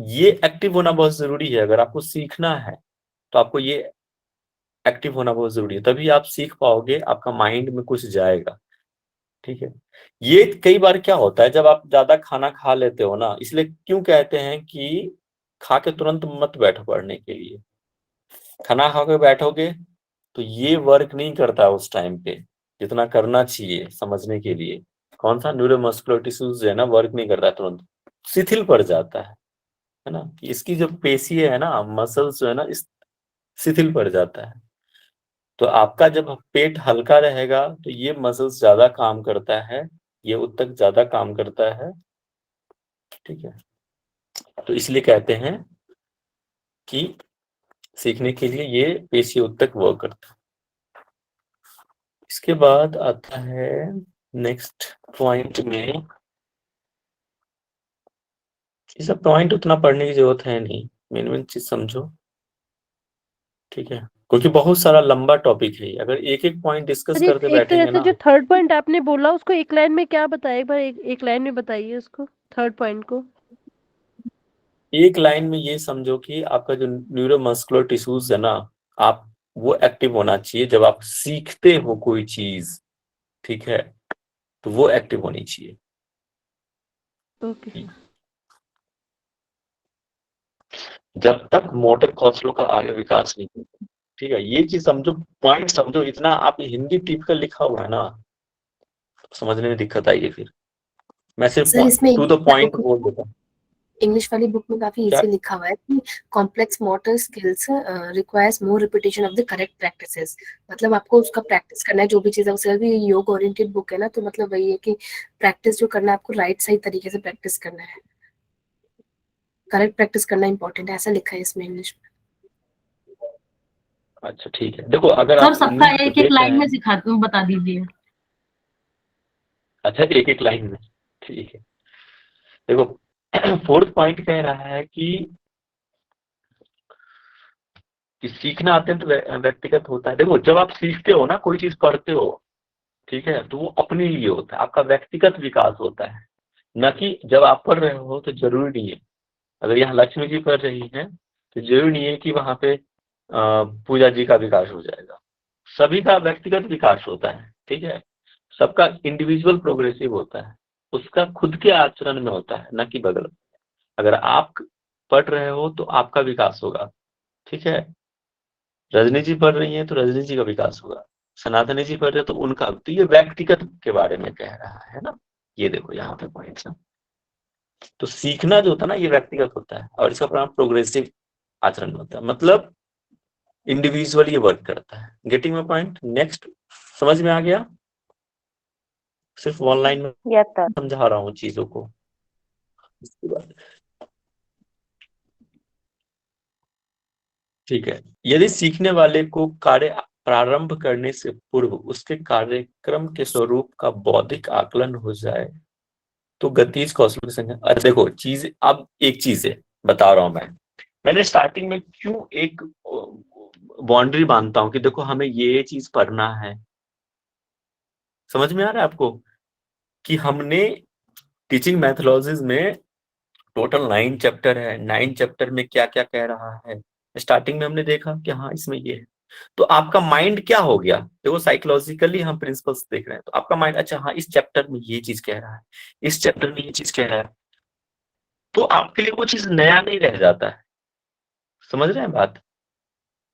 S1: ये एक्टिव होना बहुत जरूरी है। अगर आपको सीखना है तो आपको ये एक्टिव होना बहुत जरूरी है, तभी आप सीख पाओगे, आपका माइंड में कुछ जाएगा। ठीक है, ये कई बार क्या होता है, जब आप ज्यादा खाना खा लेते हो ना, इसलिए क्यों कहते हैं कि खा के तुरंत मत बैठो पढ़ने के लिए। खाना खा के बैठोगे तो ये वर्क नहीं करता उस टाइम पे जितना करना चाहिए समझने के लिए। कौन सा न्यूरोमस्कुलर टिश्यूज जो है ना, वर्क नहीं करता, तुरंत शिथिल पड़ जाता है ना। इसकी जो पेशी है ना, मसल्स जो है ना, इस शिथिल पड़ जाता है। तो आपका जब पेट हल्का रहेगा तो ये मसल्स ज्यादा काम करता है, ये उत्तक ज्यादा काम करता है। ठीक है, तो इसलिए कहते हैं कि सीखने के लिए ये पेशी उत्तक वर्क करता है। इसके बाद आता है नेक्स्ट पॉइंट में, ये सब पॉइंट उतना पढ़ने की जरूरत है नहीं, मेन चीज समझो। ठीक है, क्योंकि बहुत सारा लंबा टॉपिक है, अगर एक एक पॉइंट डिस्कस करते
S6: एक
S1: बैठेंगे
S6: जैसे
S1: ना।
S6: जो थर्ड पॉइंट आपने बोला उसको एक लाइन में क्या बताया, एक बार एक लाइन में बताइए उसको, थर्ड पॉइंट को।
S1: एक लाइन में ये समझो कि आपका जो न्यूरोमस्कुलर टिश्यूज है ना, आप वो एक्टिव होना चाहिए जब आप सीखते हो कोई चीज। ठीक है, तो वो एक्टिव होनी चाहिए।
S6: ओके।
S1: जब तक मोटर कौशलों का आगे विकास नहीं होता। ठीक है, ये चीज समझो, पॉइंट समझो। इतना आप हिंदी टिपिकल लिखा हुआ है ना, तो समझने में दिक्कत आएगी। फिर मैं सिर्फ
S12: सर इसमें
S1: टू द पॉइंट बोल देता हूँ।
S12: इंग्लिश वाली बुक में काफी इजी लिखा हुआ है कि complex motor skills requires more repetition of the correct practices. मतलब आपको उसका प्रैक्टिस करना है, जो भी चीज है। भी योग ओरिएंटेड बुक है ना, तो मतलब वही है कि प्रैक्टिस जो करना है आपको राइट सही तरीके से प्रैक्टिस करना है, करेक्ट प्रैक्टिस करना इंपॉर्टेंट है, ऐसा लिखा है इसमें इंग्लिश में।
S1: अच्छा ठीक है, देखो अगर
S6: सर
S1: आप
S6: सबका
S1: इंग्लिश
S6: एक एक लाइन में बता दीजिए।
S1: अच्छा, एक एक लाइन में, ठीक है। देखो फोर्थ पॉइंट कह रहा है कि सीखना अत्यंत व्यक्तिगत होता है। देखो जब आप सीखते हो ना, कोई चीज पढ़ते हो, ठीक है, तो वो अपने लिए होता है, आपका व्यक्तिगत विकास होता है। न कि जब आप पढ़ रहे हो तो जरूरी नहीं है, अगर यहाँ लक्ष्मी जी पढ़ रही हैं तो जरूरी नहीं है कि वहां पे पूजा जी का विकास हो जाएगा। सभी का व्यक्तिगत विकास होता है। ठीक है, सबका इंडिविजुअल प्रोग्रेसिव होता है, उसका खुद के आचरण में होता है, न कि बगल। अगर आप पढ़ रहे हो तो आपका विकास होगा। ठीक है, रजनी जी पढ़ रही हैं तो रजनी जी का विकास होगा, सनातनी जी पढ़ रहे तो उनका। तो ये व्यक्तिगत के बारे में कह रहा है ना, ये देखो यहाँ पे पॉइंट है। तो सीखना जो होता है ना, ये व्यक्तिगत होता है, और इसका परिणाम प्रोग्रेसिव आचरण होता है, मतलब इंडिविजुअली वर्क करता है। Getting my point? नेक्स्ट, समझ में आ गया? सिर्फ ऑनलाइन में समझा रहा हूँ चीजों को। इसके बाद ठीक है, यदि सीखने वाले को कार्य प्रारंभ करने से पूर्व उसके कार्यक्रम के स्वरूप का बौद्धिक आकलन हो जाए तो गतिज कौशल की संख्या। अरे देखो चीज, अब एक चीज है बता रहा हूं मैंने स्टार्टिंग में क्यों एक बाउंड्री बांधता हूं कि देखो हमें ये चीज पढ़ना है। समझ में आ रहा है आपको कि हमने टीचिंग मैथोलॉजीज में टोटल 9 चैप्टर है, 9 चैप्टर में क्या क्या कह रहा है। स्टार्टिंग में हमने देखा कि हाँ इसमें ये है, तो आपका माइंड क्या हो गया। देखो साइकोलॉजिकली हम प्रिंसिपल्स देख रहे हैं, तो आपका माइंड अच्छा हाँ इस चैप्टर में ये चीज कह रहा है, इस चैप्टर में ये चीज कह रहा है, तो आपके लिए वो चीज नया नहीं रह जाता है। समझ रहे हैं बात?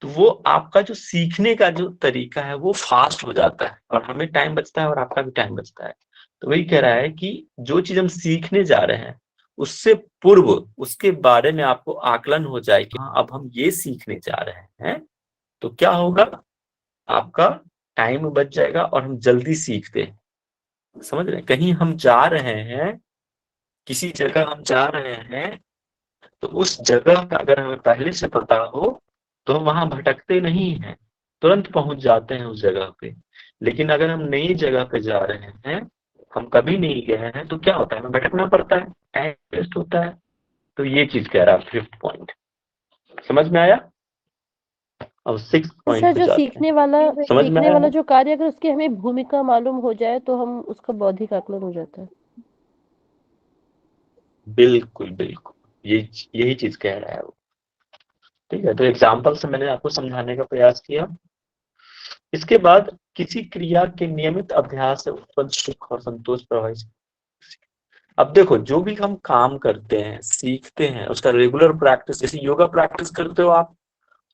S1: तो वो आपका जो सीखने का जो तरीका है वो फास्ट हो जाता है, और हमें टाइम बचता है और आपका भी टाइम बचता है। तो वही कह रहा है कि जो चीज हम सीखने जा रहे हैं उससे पूर्व उसके बारे में आपको आकलन हो जाए कि हाँ अब हम ये सीखने जा रहे हैं, तो क्या होगा, आपका टाइम बच जाएगा और हम जल्दी सीखते हैं। समझ रहे हैं? कहीं हम जा रहे हैं, किसी जगह हम जा रहे हैं, तो उस जगह का अगर हमें पहले से पता हो तो हम वहां भटकते नहीं हैं, तुरंत पहुंच जाते हैं उस जगह पे। लेकिन अगर हम नई जगह पे जा रहे हैं, हम कभी नहीं गए हैं, तो क्या होता है, हमें भटकना पड़ता है, टाइम वेस्ट होता है। तो ये चीज कह रहा है 5th पॉइंट। समझ में आया? अब 6th पॉइंट
S6: सर
S1: पे
S6: जो
S1: जाते
S6: सीखने वाला
S1: हैं। समझ में आया?
S6: जो कार्य अगर उसकी हमें भूमिका मालूम हो जाए तो हम उसका बौद्धिक आकलन हो जाता है।
S1: बिल्कुल बिल्कुल, यही चीज कह रहा है वो। ठीक है, तो एग्जाम्पल से मैंने आपको समझाने का प्रयास किया। इसके बाद किसी क्रिया के नियमित अभ्यास से उत्पन्न सुख और संतोष प्रभावित। अब देखो, जो भी हम काम करते हैं, सीखते हैं, उसका रेगुलर प्रैक्टिस, जैसे योगा प्रैक्टिस करते हो आप,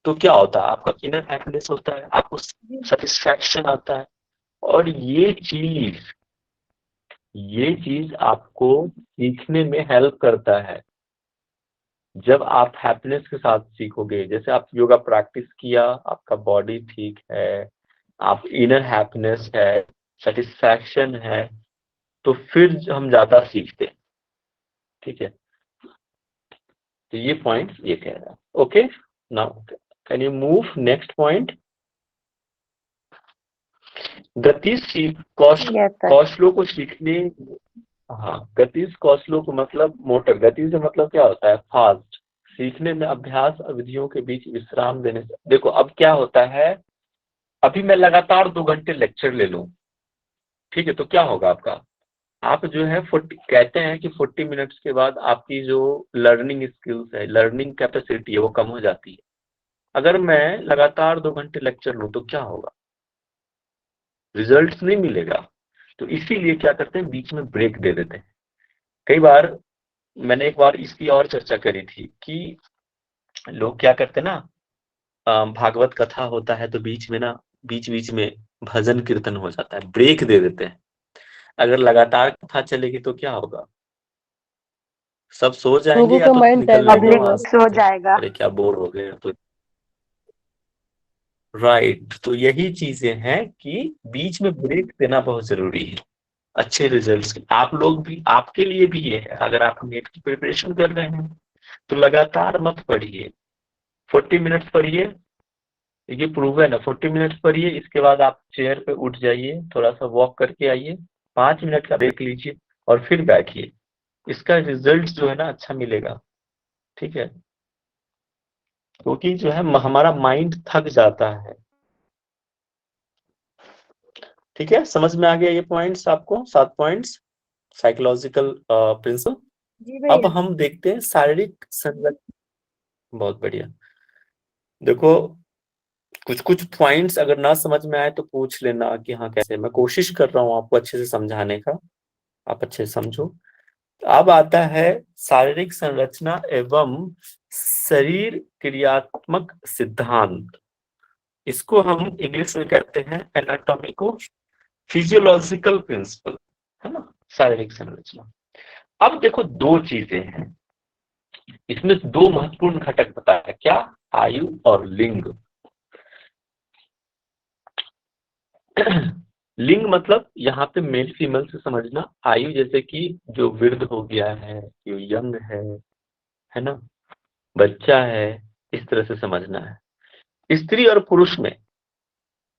S1: तो क्या होता है, आपका इनर हैप्पीनेस होता है, आपको सेटिस्फैक्शन आता है। और ये चीज आपको सीखने में हेल्प करता है। जब आप हैप्पीनेस के साथ सीखोगे, जैसे आप योगा प्रैक्टिस किया, आपका बॉडी ठीक है, आप इनर हैप्पीनेस है, सेटिस्फैक्शन है, तो फिर हम ज्यादा सीखते हैं। ठीक है, तो ये पॉइंट ये कह रहा है। Okay, now can you move next point. गतिशील कौशलों को सीखने। हाँ, गतिज कौशलों को मतलब मोटर, गति से मतलब क्या होता है, फास्ट। सीखने में अभ्यास और विधियों के बीच विश्राम देने से। देखो अब क्या होता है, अभी मैं लगातार 2 घंटे लेक्चर ले लूं, ठीक है, तो क्या होगा आपका, आप जो है 40 कहते हैं कि 40 मिनट्स के बाद आपकी जो लर्निंग स्किल्स है, लर्निंग कैपेसिटी है, वो कम हो जाती है। अगर मैं लगातार 2 घंटे लेक्चर लूं तो क्या होगा, रिजल्ट नहीं मिलेगा। तो इसीलिए क्या करते हैं, बीच में ब्रेक दे देते हैं। कई बार मैंने एक बार इसकी और चर्चा करी थी कि लोग क्या करते हैं ना, भागवत कथा होता है तो बीच बीच में भजन कीर्तन हो जाता है, ब्रेक दे देते हैं। अगर लगातार कथा चलेगी तो क्या होगा, सब सो जाएंगे या तो निकल लेंगे वहां से,
S7: सो जाएगा।
S1: अरे क्या बोर हो गए तो। राइट, तो यही चीजें हैं कि बीच में ब्रेक देना बहुत जरूरी है अच्छे रिजल्ट्स के। आप लोग भी, आपके लिए भी ये है, अगर आप नेट की प्रिपरेशन कर रहे हैं तो लगातार मत पढ़िए, 40 मिनट्स पढ़िए, ये प्रूव है ना, 40 मिनट्स पढ़िए, इसके बाद आप चेयर पे उठ जाइए, थोड़ा सा वॉक करके आइए, 5 मिनट का ब्रेक लीजिए और फिर बैठिए। इसका रिजल्ट जो है ना अच्छा मिलेगा। ठीक है, क्योंकि जो है हमारा माइंड थक जाता है। ठीक है, समझ में आ गया ये पॉइंट्स आपको, 7 पॉइंट्स साइकोलॉजिकल प्रिंसिपल।
S2: जी
S1: अब
S2: भैया।
S1: हम देखते हैं शारीरिक संरचना। बहुत बढ़िया। देखो, कुछ पॉइंट्स अगर ना समझ में आए तो पूछ लेना कि हाँ कैसे, मैं कोशिश कर रहा हूँ आपको अच्छे से समझाने का, आप अच्छे से समझो। अब आता है शारीरिक संरचना एवं शरीर क्रियात्मक सिद्धांत। इसको हम इंग्लिश में कहते हैं एनाटॉमिको फिजियोलॉजिकल प्रिंसिपल, है ना, शारीरिक संरचना। अब देखो 2 चीजें हैं इसमें, 2 महत्वपूर्ण घटक बताया, क्या, आयु और लिंग। लिंग मतलब यहाँ पे मेल फीमेल से समझना, आयु जैसे कि जो वृद्ध हो गया है, जो यंग है ना, बच्चा है, इस तरह से समझना है। स्त्री और पुरुष में,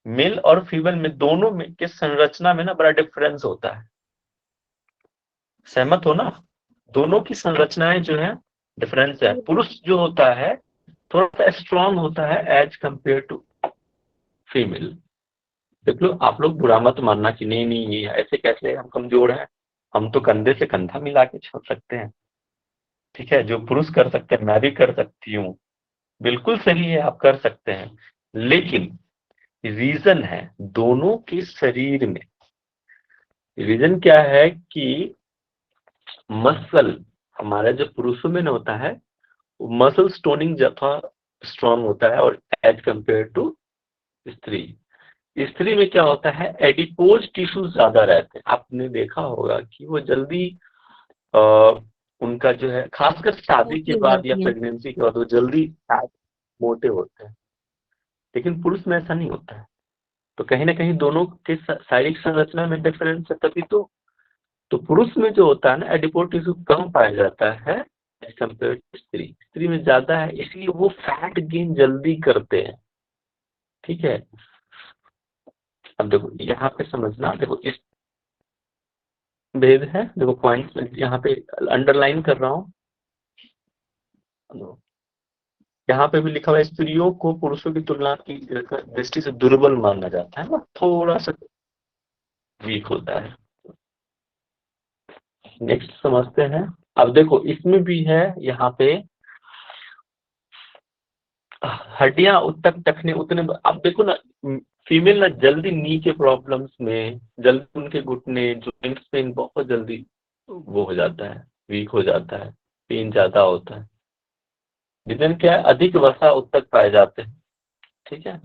S1: मेल और फीमेल में, दोनों में के संरचना में ना बड़ा डिफरेंस होता है। सहमत हो ना, दोनों की संरचनाएं जो है डिफरेंस है। पुरुष जो होता है थोड़ा सा स्ट्रांग होता है एज कंपेयर टू फीमेल। देख लो, आप लोग बुरा मत मानना कि नहीं नहीं ये ऐसे कैसे हम कमजोर हैं, हम तो कंधे से कंधा मिला के चल सकते हैं। ठीक है, जो पुरुष कर सकते हैं मैं भी कर सकती हूँ, बिल्कुल सही है, आप कर सकते हैं। लेकिन रीजन है दोनों के शरीर में, रीजन क्या है कि मसल हमारा जो पुरुषों में होता है मसल स्टोनिंग ज्यादा स्ट्रांग होता है, और एज कंपेयर टू स्त्री, स्त्री में क्या होता है, एडिपोज टिश्यू ज्यादा रहते हैं। आपने देखा होगा कि वो जल्दी उनका जो है खासकर शादी के
S6: मोटी हो
S1: बाद या
S6: जाती है।
S1: प्रेगनेंसी के बाद वो जल्दी मोटे होते हैं, लेकिन पुरुष में ऐसा नहीं होता है। तो कहीं ना कहीं दोनों के शारीरिक संरचना में डिफरेंस है, तभी तो पुरुष में जो होता है ना एडिपोज टिश्यू कम पाया जाता है एज कम्पेयर टू स्त्री में ज्यादा है, इसलिए वो फैट गेन जल्दी करते हैं। ठीक है, अब देखो यहाँ पे समझना, देखो इस भेद है, देखो पॉइंट यहाँ पे अंडरलाइन कर रहा हूँ। यहाँ पे भी लिखा हुआ है स्त्रियों को पुरुषों की तुलना की दृष्टि से दुर्बल माना जाता है ना, थोड़ा सा वीक होता है। नेक्स्ट समझते हैं। अब देखो इसमें भी है यहाँ पे हड्डियां उत्तक टखने उतने, अब देखो ना फीमेल ना जल्दी नी के प्रॉब्लम्स में, जल्दी उनके घुटने जॉइंट्स पेन बहुत जल्दी वो हो जाता है, वीक हो जाता है, पेन ज्यादा होता है। रीजन क्या है, अधिक वसा उत्तक पाए जाते हैं। ठीक है,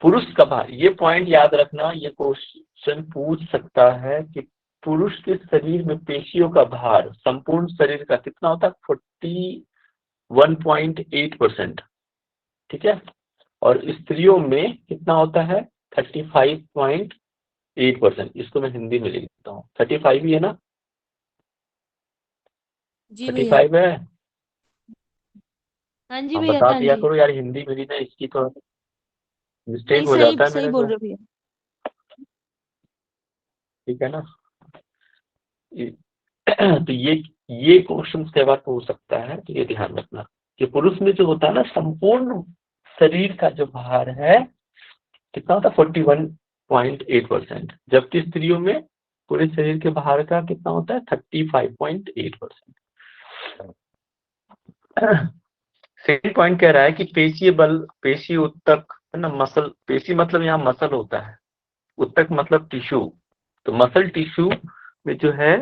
S1: पुरुष का भार, ये पॉइंट याद रखना, ये क्वेश्चन पूछ सकता है कि पुरुष के शरीर में पेशियों का भार संपूर्ण शरीर का कितना होता है, 41.8%। ठीक है, और स्त्रियों में कितना होता है, 35.8%। इसको मैं हिंदी में लिख देता हूँ, 35 ही है ना,
S2: जी भैया।
S1: 35 है।
S2: हाँ जी
S1: हाँ
S2: भैया,
S1: बता
S2: हाँ
S1: दिया
S2: जी।
S1: करो यार, हिंदी मेरी ना इसकी तो मिस्टेक
S2: नहीं,
S1: हो
S2: सही
S1: जाता है
S2: सही
S1: मेरे
S2: बोल
S1: से।
S2: रहे हो भैया।
S1: ठीक है ना, तो ये क्वेश्चन कई बार हो सकता है, तो ये ध्यान रखना कि पुरुष में जो होता है ना संपूर्ण शरीर का जो भार है कितना होता है, 41.8%, जबकि स्त्रियों में पूरे शरीर के भार का कितना होता है, 35.8%। सेकंड पॉइंट कह रहा है कि पेशीय बल, पेशी उत्तक है ना, मसल, पेशी मतलब यहाँ मसल होता है, उत्तक मतलब टिश्यू, तो मसल टिश्यू में जो है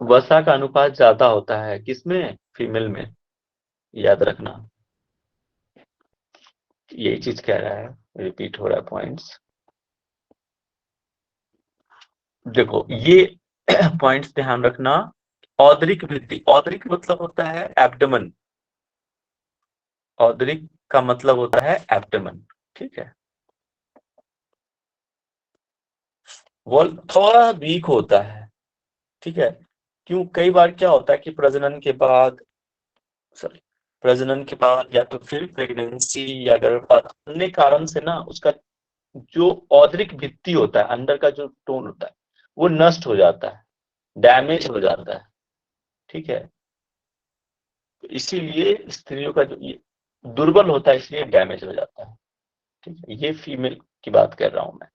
S1: वसा का अनुपात ज्यादा होता है, किसमें, फीमेल में, याद रखना। यही चीज कह रहा है, रिपीट हो रहा है पॉइंट्स। देखो ये पॉइंट्स ध्यान रखना। औदरिक वृद्धि, औदरिक मतलब होता है एब्डोमेन, औदरिक का मतलब होता है एब्डोमेन। ठीक है, वॉल थोड़ा वीक होता है। ठीक है, क्यों, कई बार क्या होता है कि प्रजनन के बाद या तो फिर प्रेगनेंसी या गर्भपात, अन्य कारण से ना उसका जो औदरिक भित्ति होता है, अंदर का जो टोन होता है वो नष्ट हो जाता है, डैमेज हो जाता है। ठीक है, तो इसीलिए स्त्रियों का जो ये दुर्बल होता है, इसलिए डैमेज हो जाता है। ठीक है, ये फीमेल की बात कर रहा हूं मैं।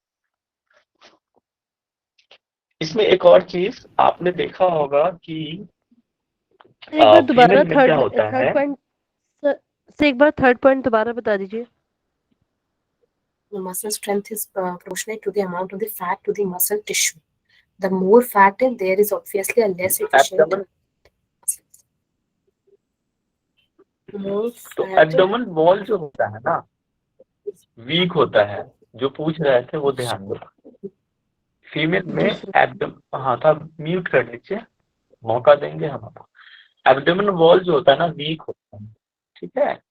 S1: इसमें एक और चीज आपने देखा होगा कि
S6: एक बार दोबारा
S1: फीमेल में क्या होता है,
S6: थर्ड पॉइंट से एक बार थर्ड पॉइंट दोबारा बता दीजिए।
S12: Muscle strength is proportionate to the amount of the fat to the muscle tissue. The more fat is there is obviously a less efficient.
S1: Abdomen, तो एब्डोमेन वॉल जो होता है ना वीक होता है, जो पूछ रहे थे वो ध्यान दो। फीमेल में एब्डोमेन, हाँ था, म्यूट कर लीजिए, मौका देंगे हम आपको। एब्डोमेन वॉल जो होता है ना वीक होता है। ठीक है,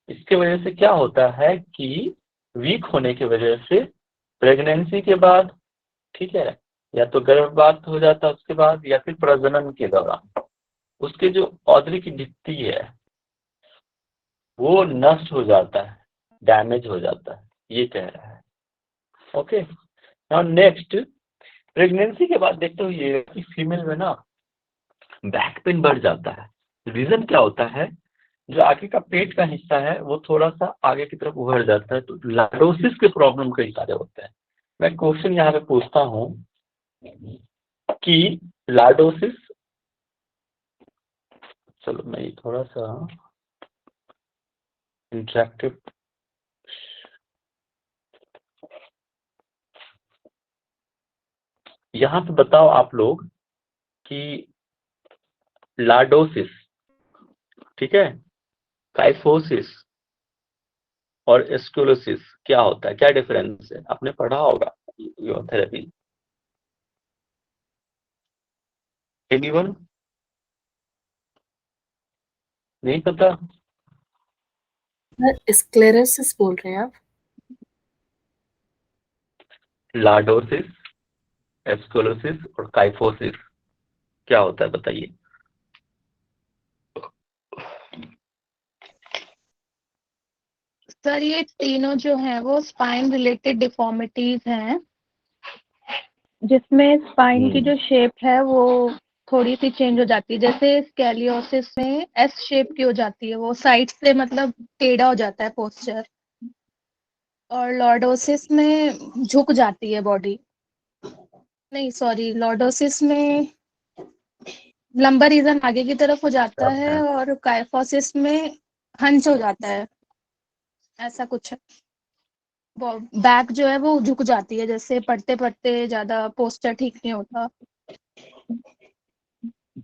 S1: इसके वजह से क्या होता है कि वीक होने की वजह से प्रेगनेंसी के बाद, ठीक है, या तो गर्भपात हो जाता है उसके बाद, या फिर प्रजनन के दौरान उसके जो औदरी की भित्ति है वो नष्ट हो जाता है, डैमेज हो जाता है, ये कह रहा है। ओके, नाउ नेक्स्ट, प्रेगनेंसी के बाद देखते हो ये कि फीमेल में ना बैक पेन बढ़ जाता है। रीजन क्या होता है, जो आगे का पेट का हिस्सा है वो थोड़ा सा आगे की तरफ उभर जाता है, तो लॉर्डोसिस के प्रॉब्लम कई सारे होते हैं। मैं क्वेश्चन यहाँ पे पूछता हूँ कि लॉर्डोसिस, चलो मैं ये थोड़ा सा इंटरेक्टिव, यहाँ पे बताओ आप लोग कि लॉर्डोसिस, ठीक है, काइफोसिस और एस्कुलोसिस क्या होता है, क्या डिफरेंस है, आपने पढ़ा होगा थेरेपी। एनीवन? नहीं पता?
S12: स्क्लेरोसिस बोल रहे हैं आप?
S1: लार्डोसिस, एस्कोलोसिस और काइफोसिस क्या होता है बताइए?
S4: सर ये तीनों जो हैं वो स्पाइन रिलेटेड डिफॉर्मिटीज हैं, जिसमें स्पाइन की जो शेप है वो थोड़ी सी चेंज हो जाती है। जैसे स्केलियोसिस में एस शेप की हो जाती है, वो साइड से मतलब टेढ़ा हो जाता है पोस्चर, और लॉर्डोसिस में झुक जाती है बॉडी। नहीं सॉरी, लॉर्डोसिस में लंबर रीजन आगे की तरफ हो जाता है और काइफोसिस में हंच हो जाता है, ऐसा कुछ है। बैक जो है वो झुक जाती है, जैसे पढ़ते पढ़ते ज्यादा पोस्चर ठीक नहीं होता।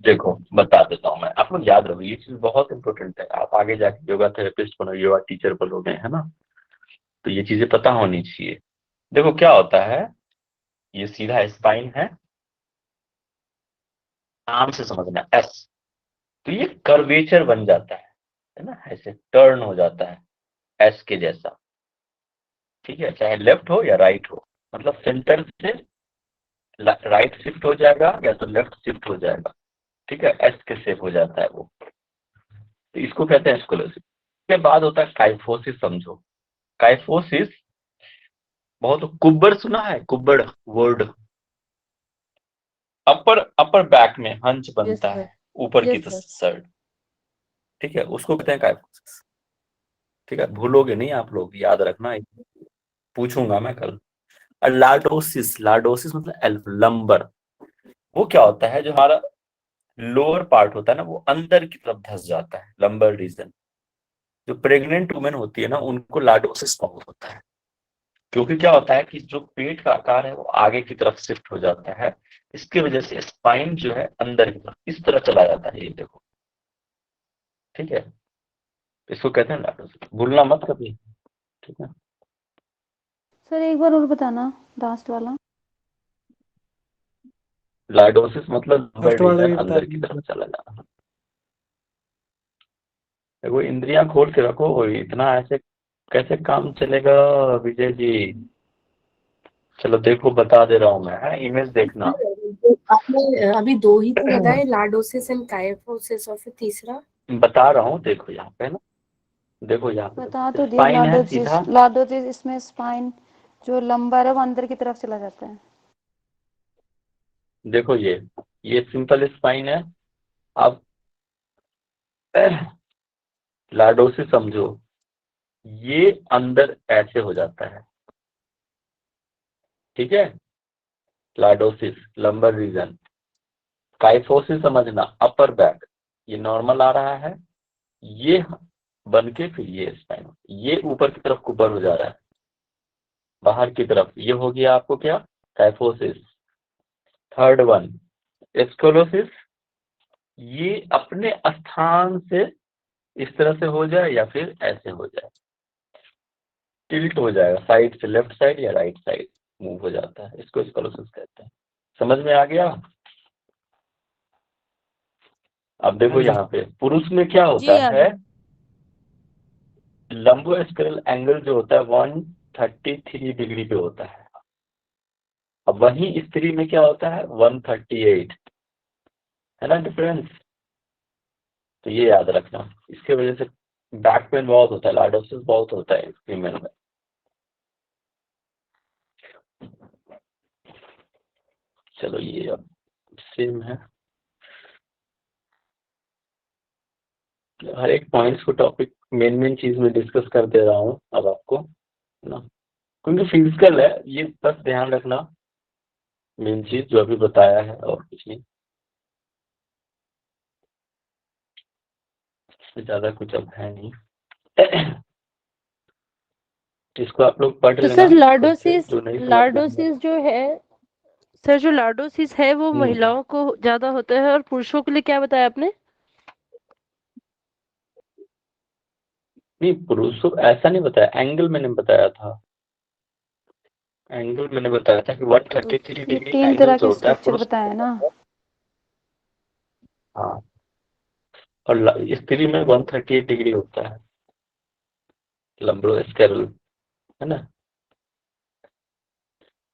S1: देखो बता देता हूँ मैं, आप लोग याद रखो, ये चीज बहुत इंपॉर्टेंट है। आप आगे जाके योगा थेरेपिस्ट बनो, योगा टीचर बनोगे, है ना, तो ये चीजें पता होनी चाहिए। देखो क्या होता है, ये सीधा स्पाइन है, आराम से समझना, एस, तो ये कर्वेचर बन जाता है ना, ऐसे टर्न हो जाता है एस के जैसा, ठीक है, चाहे लेफ्ट हो या राइट हो, मतलब सेंटर से राइट शिफ्ट हो जाएगा या तो लेफ्ट शिफ्ट हो जाएगा, ठीक है, एस के शेप हो जाता है वो, तो इसको कहते हैं स्कोलोसिस। के बाद होता है काइफोसिस। समझो, काइफोसिस बहुत, कुब्बड़ सुना है, कुब्बड़ वर्ड, अपर बैक में हंच बनता है ऊपर की साइड, ठीक है, उसको कहते हैं काइफोसिस, ठीक है, भूलोगे नहीं आप लोग, याद रखना, पूछूंगा मैं कल। और लार्डोसिस, लार्डोसिस मतलब एल्फ, लंबर, वो क्या होता है, जो हमारा लोअर पार्ट होता है ना वो अंदर की तरफ धंस जाता है, लंबर रीजन। जो प्रेग्नेंट वुमेन होती है ना उनको लार्डोसिस बहुत होता है, क्योंकि क्या होता है कि जो पेट का आकार है वो आगे की तरफ शिफ्ट हो जाता है, इसकी वजह से स्पाइन जो है अंदर की तरफ इस तरह चला जाता है, ये देखो, ठीक है, इसको कहते हैं लार्डोसिस, भूलना मत कभी, ठीक है।
S9: सर एक बार और बताना लास्ट वाला।
S1: लार्डोसिस मतलब
S11: फर्स्ट वाला
S1: रीजन
S11: ये बता
S1: अंदर की तरफ चला जाना। देखो इंद्रियां खोल के रखो, इतना ऐसे कैसे काम चलेगा विजय जी? चलो देखो बता दे रहा हूँ मैं, इमेज देखना।
S12: आपने अभी 2 ही तो बताए, लार्डोसिस एंड काइफोसिस, और फिर तीसरा
S1: बता रहा हूँ, देखो यहाँ पे ना, देखो यहाँ पे
S9: बता तो दिया,
S1: स्पाइन है सीधा,
S9: लार्डोसिस इसमें स्पाइन जो लंबर है वो अंदर की तरफ चला जाता है।
S1: देखो ये सिंपल स्पाइन है। अब लार्डोसिस समझो, ये अंदर ऐसे हो जाता है, ठीक है, लार्डोसिस लंबर रीजन। काइफोसिस समझना, अपर बैक, ये नॉर्मल आ रहा है, ये बन के फिर ये स्पाइन, ये ऊपर की तरफ कुबर हो जा रहा है बाहर की तरफ, ये हो गया आपको क्या, काइफोसिस। थर्ड वन एस्कोलोसिस, ये अपने स्थान से इस तरह से हो जाए या फिर ऐसे हो जाए, टिल्ट हो जाएगा साइड से, लेफ्ट साइड या राइट साइड मूव हो जाता है, इसको एस्कोलोसिस कहते हैं। समझ में आ गया? अब देखो यहाँ पे पुरुष में क्या होता
S2: जी
S1: है, लंबो स्पाइरल एंगल जो होता है 133 डिग्री पे होता है, अब वही स्त्री में क्या होता है 138, है ना डिफरेंस, तो ये याद रखना, इसके वजह से बैक पेन बहुत होता है, लार्डोसिस बहुत होता है फीमेल में। चलो ये अब सेम है, हर एक पॉइंट्स को टॉपिक मेन चीज में डिस्कस कर दे रहा हूँ अब आपको, है ना, क्योंकि फिजिकल है ये, बस ध्यान रखना मेन चीज जो अभी बताया है, और कुछ नहीं, इससे ज्यादा कुछ अब है नहीं। इसको आप लोग पढ़
S6: तो
S1: लेना
S6: सर
S1: खुद से, जो नहीं समझ में आया।
S6: लार्डोसिस जो है, सर जो लार्डोसिस है वो महिलाओं को ज्यादा होता है, और पुरुषों के लिए क्या बताया आपने?
S1: नहीं पुरुषों ऐसा नहीं बताया, एंगल मैंने बताया था, एंगल मैंने बताया था कि 133
S9: ये
S1: डिग्री
S9: 3
S1: एंगल
S9: तरह
S1: जो
S9: के
S1: होता है
S9: स्ट्रक्चर
S1: पुरुष,
S9: बताया ना।
S1: हाँ और स्त्री में 138 डिग्री होता है लंबरोस्केरल, है ना।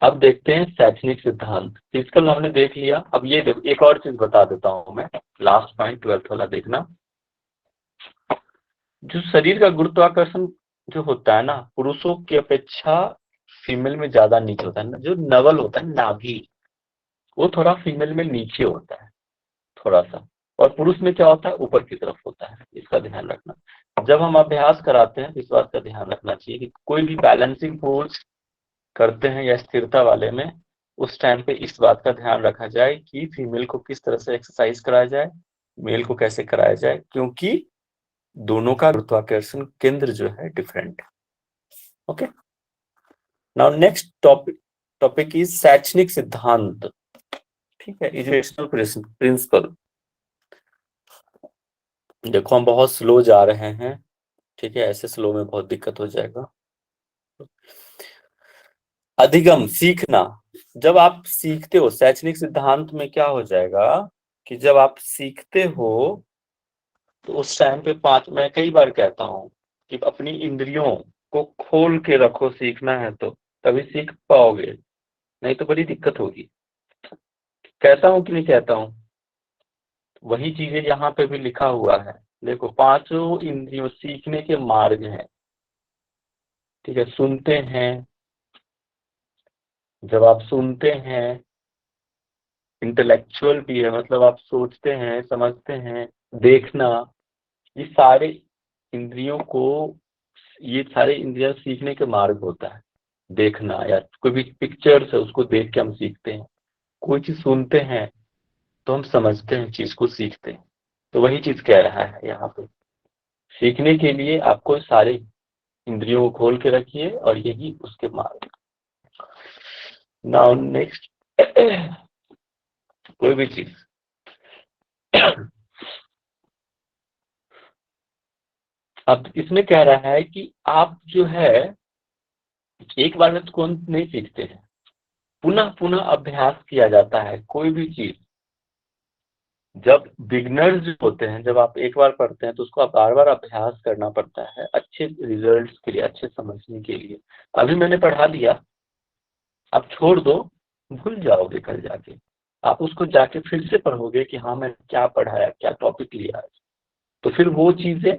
S1: अब देखते हैं शैक्षणिक सिद्धांत। फिजिकल हमने देख लिया। अब ये देखो, एक और चीज बता देता हूं मैं, लास्ट पॉइंट 12th वाला देखना। जो शरीर का गुरुत्वाकर्षण जो होता है ना, पुरुषों की अपेक्षा फीमेल में ज्यादा नीचे होता है ना। जो नवल होता है, नाभि, वो थोड़ा फीमेल में नीचे होता है थोड़ा सा, और पुरुष में क्या होता है, ऊपर की तरफ होता है। इसका ध्यान रखना। जब हम अभ्यास कराते हैं, इस बात का ध्यान रखना चाहिए कि कोई भी बैलेंसिंग फोर्स करते हैं या स्थिरता वाले में, उस टाइम पे इस बात का ध्यान रखा जाए कि फीमेल को किस तरह से एक्सरसाइज कराया जाए, मेल को कैसे कराया जाए, क्योंकि दोनों का गुरुत्वाकर्षण केंद्र जो है डिफरेंट है। Okay, now next topic is शैक्षणिक सिद्धांत। ठीक है, एजुकेशनल प्रिंसिपल। देखो हम बहुत स्लो जा रहे हैं, ठीक है, ऐसे स्लो में बहुत दिक्कत हो जाएगा। अधिगम, सीखना। जब आप सीखते हो, शैक्षणिक सिद्धांत में क्या हो जाएगा कि जब आप सीखते हो तो उस टाइम पे मैं कई बार कहता हूं कि अपनी इंद्रियों को खोल के रखो, सीखना है तो तभी सीख पाओगे, नहीं तो बड़ी दिक्कत होगी। कहता हूं कि नहीं कहता हूं? वही चीजें यहाँ पे भी लिखा हुआ है। देखो, 5 इंद्रियों सीखने के मार्ग हैं। ठीक है, सुनते हैं, जब आप सुनते हैं, इंटेलेक्चुअल भी है, मतलब आप सोचते हैं, समझते हैं। देखना, ये सारे इंद्रियों को, ये सारे इंद्रियां सीखने के मार्ग होता है। देखना या कोई भी पिक्चर्स है, उसको देख के हम सीखते हैं। कोई चीज सुनते हैं तो हम समझते हैं, चीज को सीखते हैं। तो वही चीज कह रहा है यहाँ पे, सीखने के लिए आपको सारे इंद्रियों को खोल के रखिए और यही उसके मार्ग। नाउ नेक्स्ट, कोई भी चीज अब इसमें कह रहा है कि आप जो है एक बार में तो कौन नहीं सीखते हैं, पुनः पुनः अभ्यास किया जाता है कोई भी चीज। जब बिगनर्स जो होते हैं, जब आप एक बार पढ़ते हैं तो उसको आप बार बार अभ्यास करना पड़ता है अच्छे रिजल्ट्स के लिए, अच्छे समझने के लिए। अभी मैंने पढ़ा दिया, आप छोड़ दो, भूल जाओगे कल जाके। आप उसको जाके फिर से पढ़ोगे कि हाँ मैंने क्या पढ़ाया, क्या टॉपिक लिया आज, तो फिर वो चीजें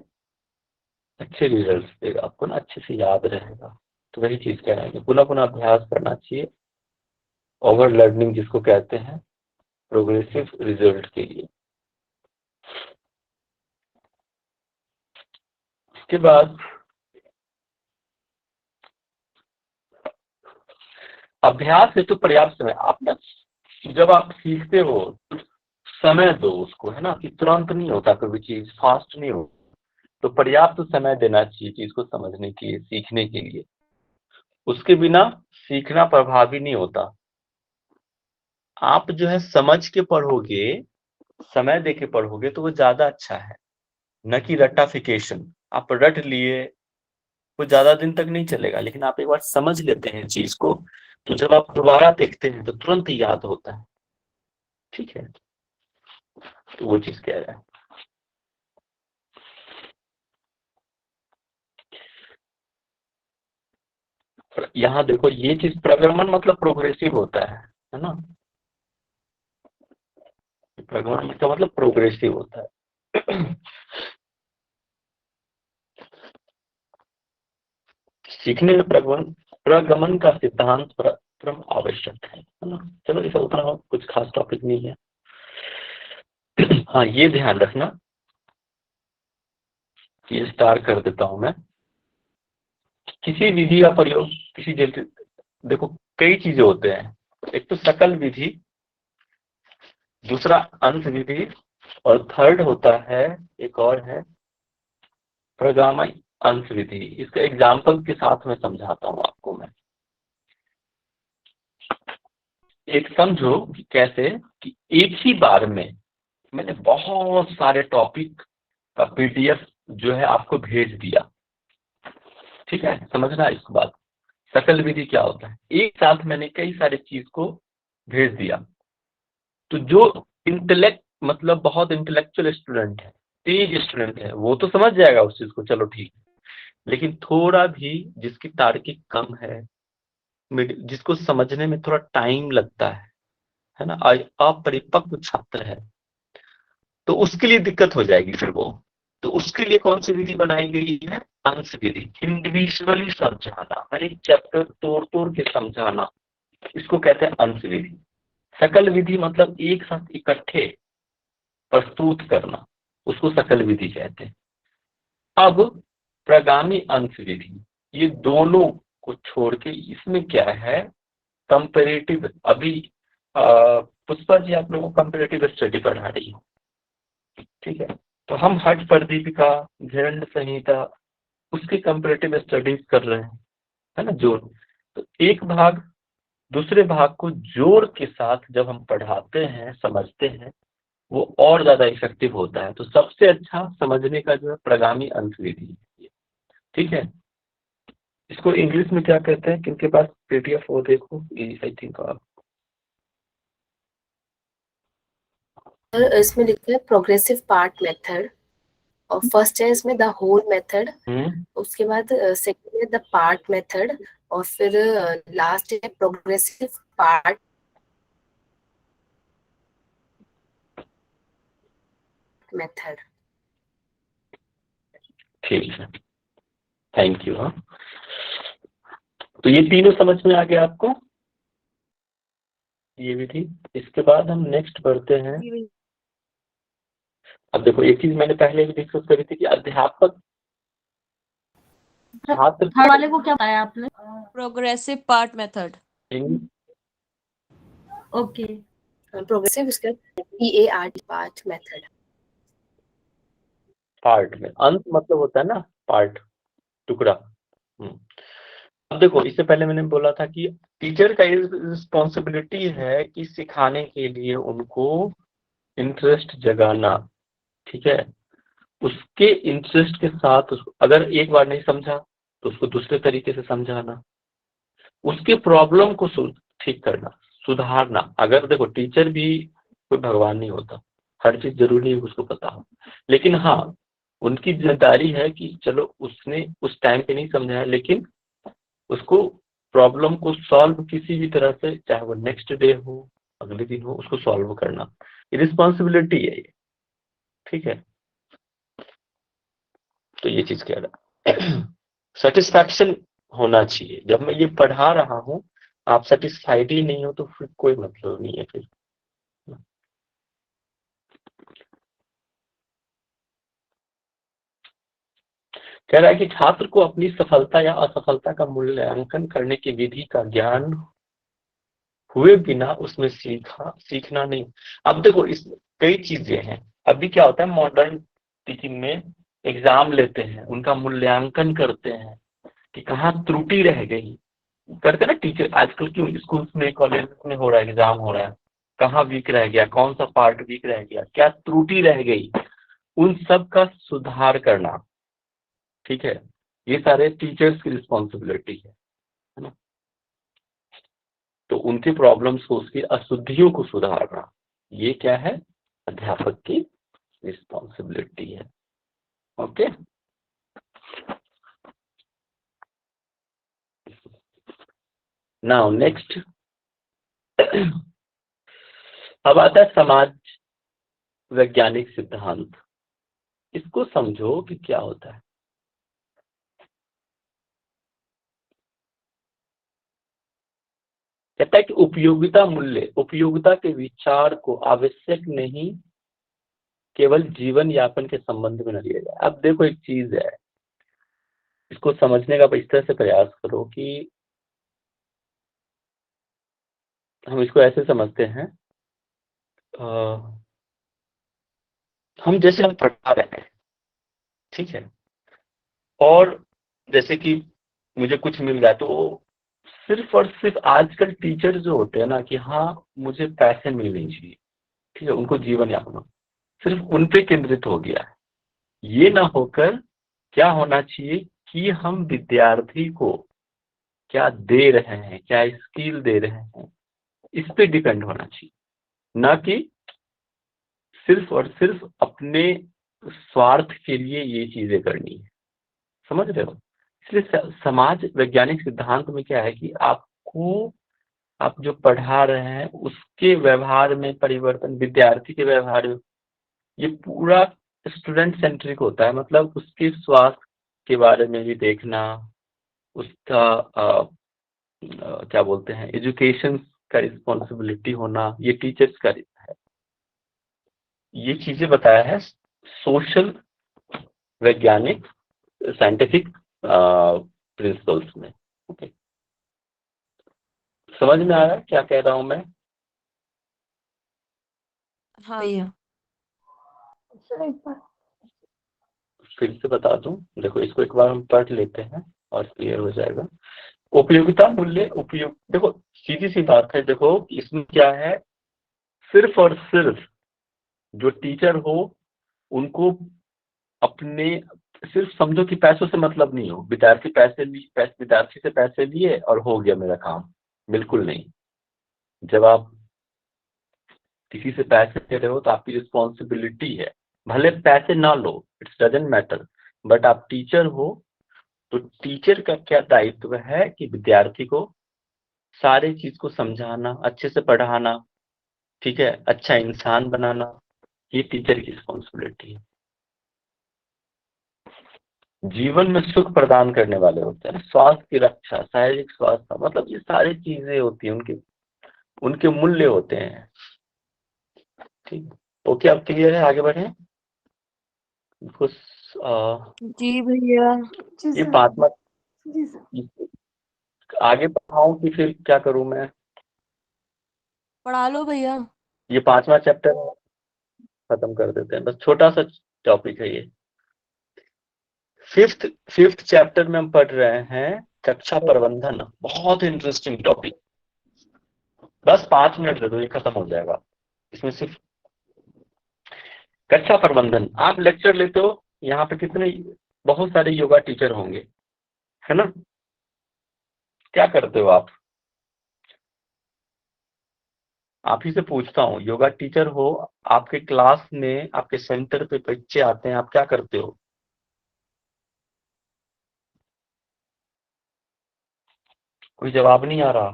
S1: अच्छे रिजल्ट्स देगा आपको ना, अच्छे से याद रहेगा। तो वही चीज कह रहे हैं, पुनः पुनः अभ्यास करना चाहिए, ओवर लर्निंग जिसको कहते हैं, प्रोग्रेसिव रिजल्ट के लिए। इसके बाद अभ्यास है तो पर्याप्त समय। आप ना जब आप सीखते हो समय दो उसको, है ना, कि तुरंत नहीं होता, कोई भी चीज फास्ट नहीं हो, तो पर्याप्त समय देना चाहिए चीज को समझने के लिए, सीखने के लिए। उसके बिना सीखना प्रभावी नहीं होता। आप जो है समझ के पढ़ोगे, समय दे के पढ़ोगे तो वो ज्यादा अच्छा है, न कि रट्टाफिकेशन। आप रट लिए, वो ज्यादा दिन तक नहीं चलेगा, लेकिन आप एक बार समझ लेते हैं चीज को तो जब आप दोबारा देखते हैं तो तुरंत ही याद होता है। ठीक है, तो वो चीज कह रहा है। यहाँ देखो, ये चीज प्रगमन मतलब प्रोग्रेसिव होता है ना। प्रगमन का मतलब प्रोग्रेसिव होता है। सीखने में प्रगमन का सिद्धांत परम आवश्यक है ना। चलो, इसे उतना कुछ खास टॉपिक नहीं है। हाँ, ये ध्यान रखना, ये स्टार कर देता हूं मैं। किसी विधि का प्रयोग किसी जैसे, देखो कई चीजें होते हैं, एक तो सकल विधि, दूसरा अंश विधि, और थर्ड होता है, एक और है प्रगामी अंश विधि। इसका एग्जाम्पल के साथ में समझाता हूं आपको मैं। एक समझो कि कैसे कि एक ही बार में मैंने बहुत सारे टॉपिक का पीडीएफ जो है आपको भेज दिया। ठीक है, समझना इस बात। सकल विधि क्या होता है, एक साथ मैंने कई सारी चीज को भेज दिया। तो जो इंटेलेक्ट मतलब बहुत इंटेलेक्चुअल स्टूडेंट है तेज स्टूडेंट है वो तो समझ जाएगा उस चीज को, चलो ठीक है। लेकिन थोड़ा भी जिसकी तार्किक कम है, जिसको समझने में थोड़ा टाइम लगता है ना, अपरिपक्व छात्र है, तो उसके लिए दिक्कत हो जाएगी फिर वो। तो उसके लिए कौन सी विधि बनाई गई है? अंश विधि। इंडिविजुअली समझाना, हर एक चैप्टर तोड़ तोड़ के समझाना, इसको कहते हैं अंश विधि। सकल विधि मतलब एक साथ इकट्ठे प्रस्तुत करना, उसको सकल विधि कहते हैं। अब प्रगामी अंश विधि, ये दोनों को छोड़ के इसमें क्या है? कंपेरेटिव। अभी पुष्पा जी आप लोगों को कंपेरेटिव स्टडी पढ़ा रही हो, ठीक है, तो हम हठ प्रदीपिका, झंड संहिता, उसकी कंपेरेटिव स्टडीज कर रहे हैं, है ना, जोर। तो एक भाग दूसरे भाग को जोर के साथ जब हम पढ़ाते हैं, समझते हैं, वो और ज्यादा इफेक्टिव होता है। तो सबसे अच्छा समझने का जो है प्रगामी अंश विधि है, ठीक है। इसको इंग्लिश में क्या कहते हैं? किनके पास पीडीएफ हो देखो, आई थिंक आप।
S12: इसमें लिखा है प्रोग्रेसिव पार्ट मेथड, और फर्स्ट है इसमें द होल मेथड, उसके बाद सेकंड है द पार्ट मेथड, और फिर लास्ट है प्रोग्रेसिव पार्ट मेथड।
S1: ठीक है, थैंक यू। हाँ, तो ये तीनों समझ में आ गया आपको, ये विधि। इसके बाद हम नेक्स्ट बढ़ते हैं। अब देखो, एक चीज मैंने पहले भी डिस्कस करी थी कि अध्यापक छात्र
S6: थर्ड वाले को क्या बताया आपने?
S2: Progressive part method.
S6: Okay,
S12: progressive उसका PART पार्ट मेथड।
S1: पार्ट में अंत मतलब होता है ना, पार्ट, टुकड़ा। अब देखो, इससे पहले मैंने बोला था कि टीचर का रिस्पॉन्सिबिलिटी है कि सिखाने के लिए उनको इंटरेस्ट जगाना, ठीक है। उसके इंटरेस्ट के साथ अगर एक बार नहीं समझा तो उसको दूसरे तरीके से समझाना, उसके प्रॉब्लम को ठीक करना, सुधारना। अगर देखो, टीचर भी कोई भगवान नहीं होता, हर चीज जरूरी है उसको पता हो, लेकिन हाँ, उनकी जिम्मेदारी है कि चलो उसने उस टाइम पे नहीं समझाया, लेकिन उसको प्रॉब्लम को सॉल्व किसी भी तरह से, चाहे वो नेक्स्ट डे हो, अगले दिन हो, उसको सॉल्व करना, ये रिस्पॉन्सिबिलिटी है ये, ठीक है। तो ये चीज कह रहा, सेटिस्फैक्शन होना चाहिए। जब मैं ये पढ़ा रहा हूँ, आप सेटिस्फाइड ही नहीं हो तो फिर कोई मतलब नहीं है। फिर कह रहा है कि छात्र को अपनी सफलता या असफलता का मूल्यांकन करने की विधि का ज्ञान हुए बिना उसमें सीखना नहीं। अब देखो, इस कई चीजें हैं। अभी क्या होता है, मॉडर्न टीचिंग में एग्जाम लेते हैं, उनका मूल्यांकन करते हैं कि कहाँ त्रुटि रह गई, करते ना टीचर। आजकल क्यों स्कूल्स में, कॉलेज में हो रहा है, एग्जाम हो रहा है, कहाँ वीक रह गया, कौन सा पार्ट वीक रह गया, क्या त्रुटि रह गई, उन सब का सुधार करना, ठीक है। ये सारे टीचर्स की रिस्पॉन्सिबिलिटी है ना। तो उनकी प्रॉब्लम्स को, उसकी अशुद्धियों को सुधारना, ये क्या है? अध्यापक की रिस्पॉन्सिबिलिटी है। Okay, now next. अब आता है समाज वैज्ञानिक सिद्धांत। इसको समझो कि क्या होता है। कहता है कि उपयोगिता मूल्य, उपयोगिता के विचार को आवश्यक नहीं, केवल जीवन यापन के संबंध में न लिया जाए। अब देखो, एक चीज है, इसको समझने का इस तरह से प्रयास करो कि हम इसको ऐसे समझते हैं, हम जैसे हम पढ़ा रहे हैं, ठीक है, और जैसे कि मुझे कुछ मिल गया, तो सिर्फ और सिर्फ आजकल टीचर जो होते हैं ना, कि हाँ मुझे पैसे मिलने चाहिए, ठीक है, उनको जीवन यापन, सिर्फ उन पे केंद्रित हो गया है। ये ना होकर क्या होना चाहिए कि हम विद्यार्थी को क्या दे रहे हैं, क्या स्किल दे रहे हैं, इस पे डिपेंड होना चाहिए, ना कि सिर्फ और सिर्फ अपने स्वार्थ के लिए ये चीजें करनी है, समझ रहे हो। इसलिए समाज वैज्ञानिक सिद्धांत में क्या है कि आपको, आप जो पढ़ा रहे हैं उसके व्यवहार में परिवर्तन, विद्यार्थी के व्यवहार में, ये पूरा स्टूडेंट सेंट्रिक होता है। मतलब उसके स्वास्थ्य के बारे में भी देखना, उसका क्या बोलते हैं, एजुकेशन का रिस्पॉन्सिबिलिटी होना, ये टीचर्स का है। ये चीजें बताया है सोशल वैज्ञानिक साइंटिफिक प्रिंसिपल्स में। ओके, समझ में आ रहा है क्या कह रहा हूं मैं?
S6: हाँ भैया।
S1: फिर से बता दूं, देखो इसको एक बार हम पढ़ लेते हैं और क्लियर हो जाएगा। उपयोगिता मूल्य, उपयोग, देखो सीधी सी बात है, देखो इसमें क्या है, सिर्फ और सिर्फ जो टीचर हो उनको अपने, सिर्फ समझो कि पैसों से मतलब नहीं हो, विद्यार्थी से पैसे लिए और हो गया मेरा काम, बिल्कुल नहीं। जब आप किसी से पैसे ले रहे हो तो आपकी रिस्पॉन्सिबिलिटी है, भले पैसे ना लो, इट्स डजंट मैटर, बट आप टीचर हो तो टीचर का क्या दायित्व है कि विद्यार्थी को सारे चीज को समझाना, अच्छे से पढ़ाना, ठीक है, अच्छा इंसान बनाना, ये टीचर की रिस्पॉन्सिबिलिटी है। जीवन में सुख प्रदान करने वाले होते हैं, स्वास्थ्य की रक्षा, शारीरिक स्वास्थ्य, मतलब ये सारी चीजें होती हैं, उनके मूल्य होते हैं। ठीक, ओके, अब क्लियर है, आगे बढ़े। कुछ
S6: जी भैया।
S1: ये पांचवा, आगे पढ़ाऊं कि फिर क्या करूं मैं?
S6: पढ़ा लो भैया।
S1: ये पांचवा चैप्टर खत्म कर देते हैं, बस छोटा सा टॉपिक है ये। फिफ्थ चैप्टर में हम पढ़ रहे हैं कक्षा प्रबंधन, बहुत इंटरेस्टिंग टॉपिक। बस 5 मिनट दे दो, ये खत्म हो जाएगा। इसमें सिर्फ कक्षा प्रबंधन, आप लेक्चर लेते हो, यहाँ पे कितने, बहुत सारे योगा टीचर होंगे, है ना? क्या करते हो आप ही से पूछता हूँ, योगा टीचर हो, आपके क्लास में, आपके सेंटर पे बच्चे आते हैं, आप क्या करते हो? कोई जवाब नहीं आ रहा।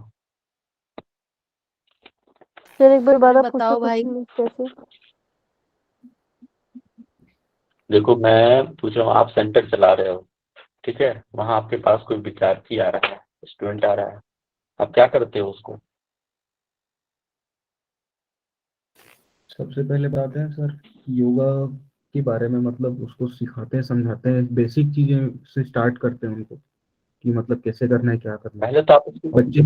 S2: फिर एक बार दोबारा
S6: बताओ
S2: पूछो
S6: भाई।
S2: कैसे?
S1: देखो मैं पूछ रहा हूँ, आप सेंटर चला रहे हो, ठीक है, वहां आपके पास कोई विद्यार्थी आ रहा है, स्टूडेंट आ रहा है, आप क्या करते हो उसको?
S5: सबसे पहले बताते हैं सर योगा के बारे में, मतलब उसको सिखाते हैं, समझाते हैं, बेसिक चीजें से स्टार्ट करते हैं उनको कि मतलब कैसे करना है, क्या करना है।
S1: पहले तो
S5: बच्चे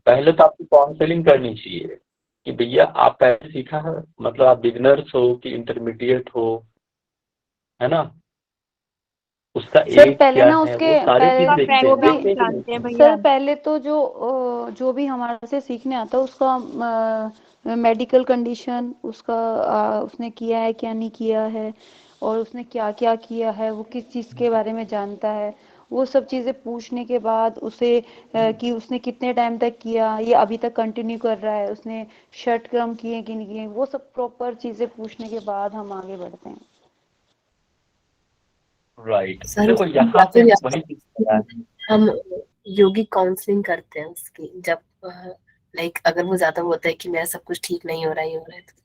S1: पहले तो आपको काउंसलिंग करनी चाहिए कि भैया आप पहले सीखा है, मतलब आप बिगनर्स हो कि इंटरमीडिएट हो, है ना, उसका
S9: सर
S1: एज
S9: पहले
S1: क्या
S9: ना
S1: है,
S9: उसके
S1: वो सारी
S9: पहले
S1: चीज देखते हैं,
S9: जो भी
S1: देखते हैं कि नहीं?
S2: जानते हैं भैया।
S9: सर पहले तो जो भी हमारे से सीखने आता है उसका मेडिकल कंडीशन, उसका उसने किया है क्या नहीं किया है, और उसने क्या क्या किया है, वो किस चीज़ के बारे में जानता है, वो सब चीज़ें पूछने के बाद उसे कि उसने कितने टाइम तक किया, ये अभी तक कंटिन्यू कर रहा है, उसने शर्ट क्रम किए कि नहीं किए, वो सब प्रॉपर चीज़ें पूछने के बाद हम आगे बढ़ते हैं।
S1: राइट,
S12: सर
S1: देखो
S12: उसकी
S1: यहाँ
S12: या
S1: पे
S12: फिर
S1: वही चीज है।
S12: हम योगिक काउंसलिंग करते हैं उसकी, जब लाइक अगर वो ज्यादा होता है कि मेरा सब कुछ ठीक नहीं हो रहा, ये हो रहा है तो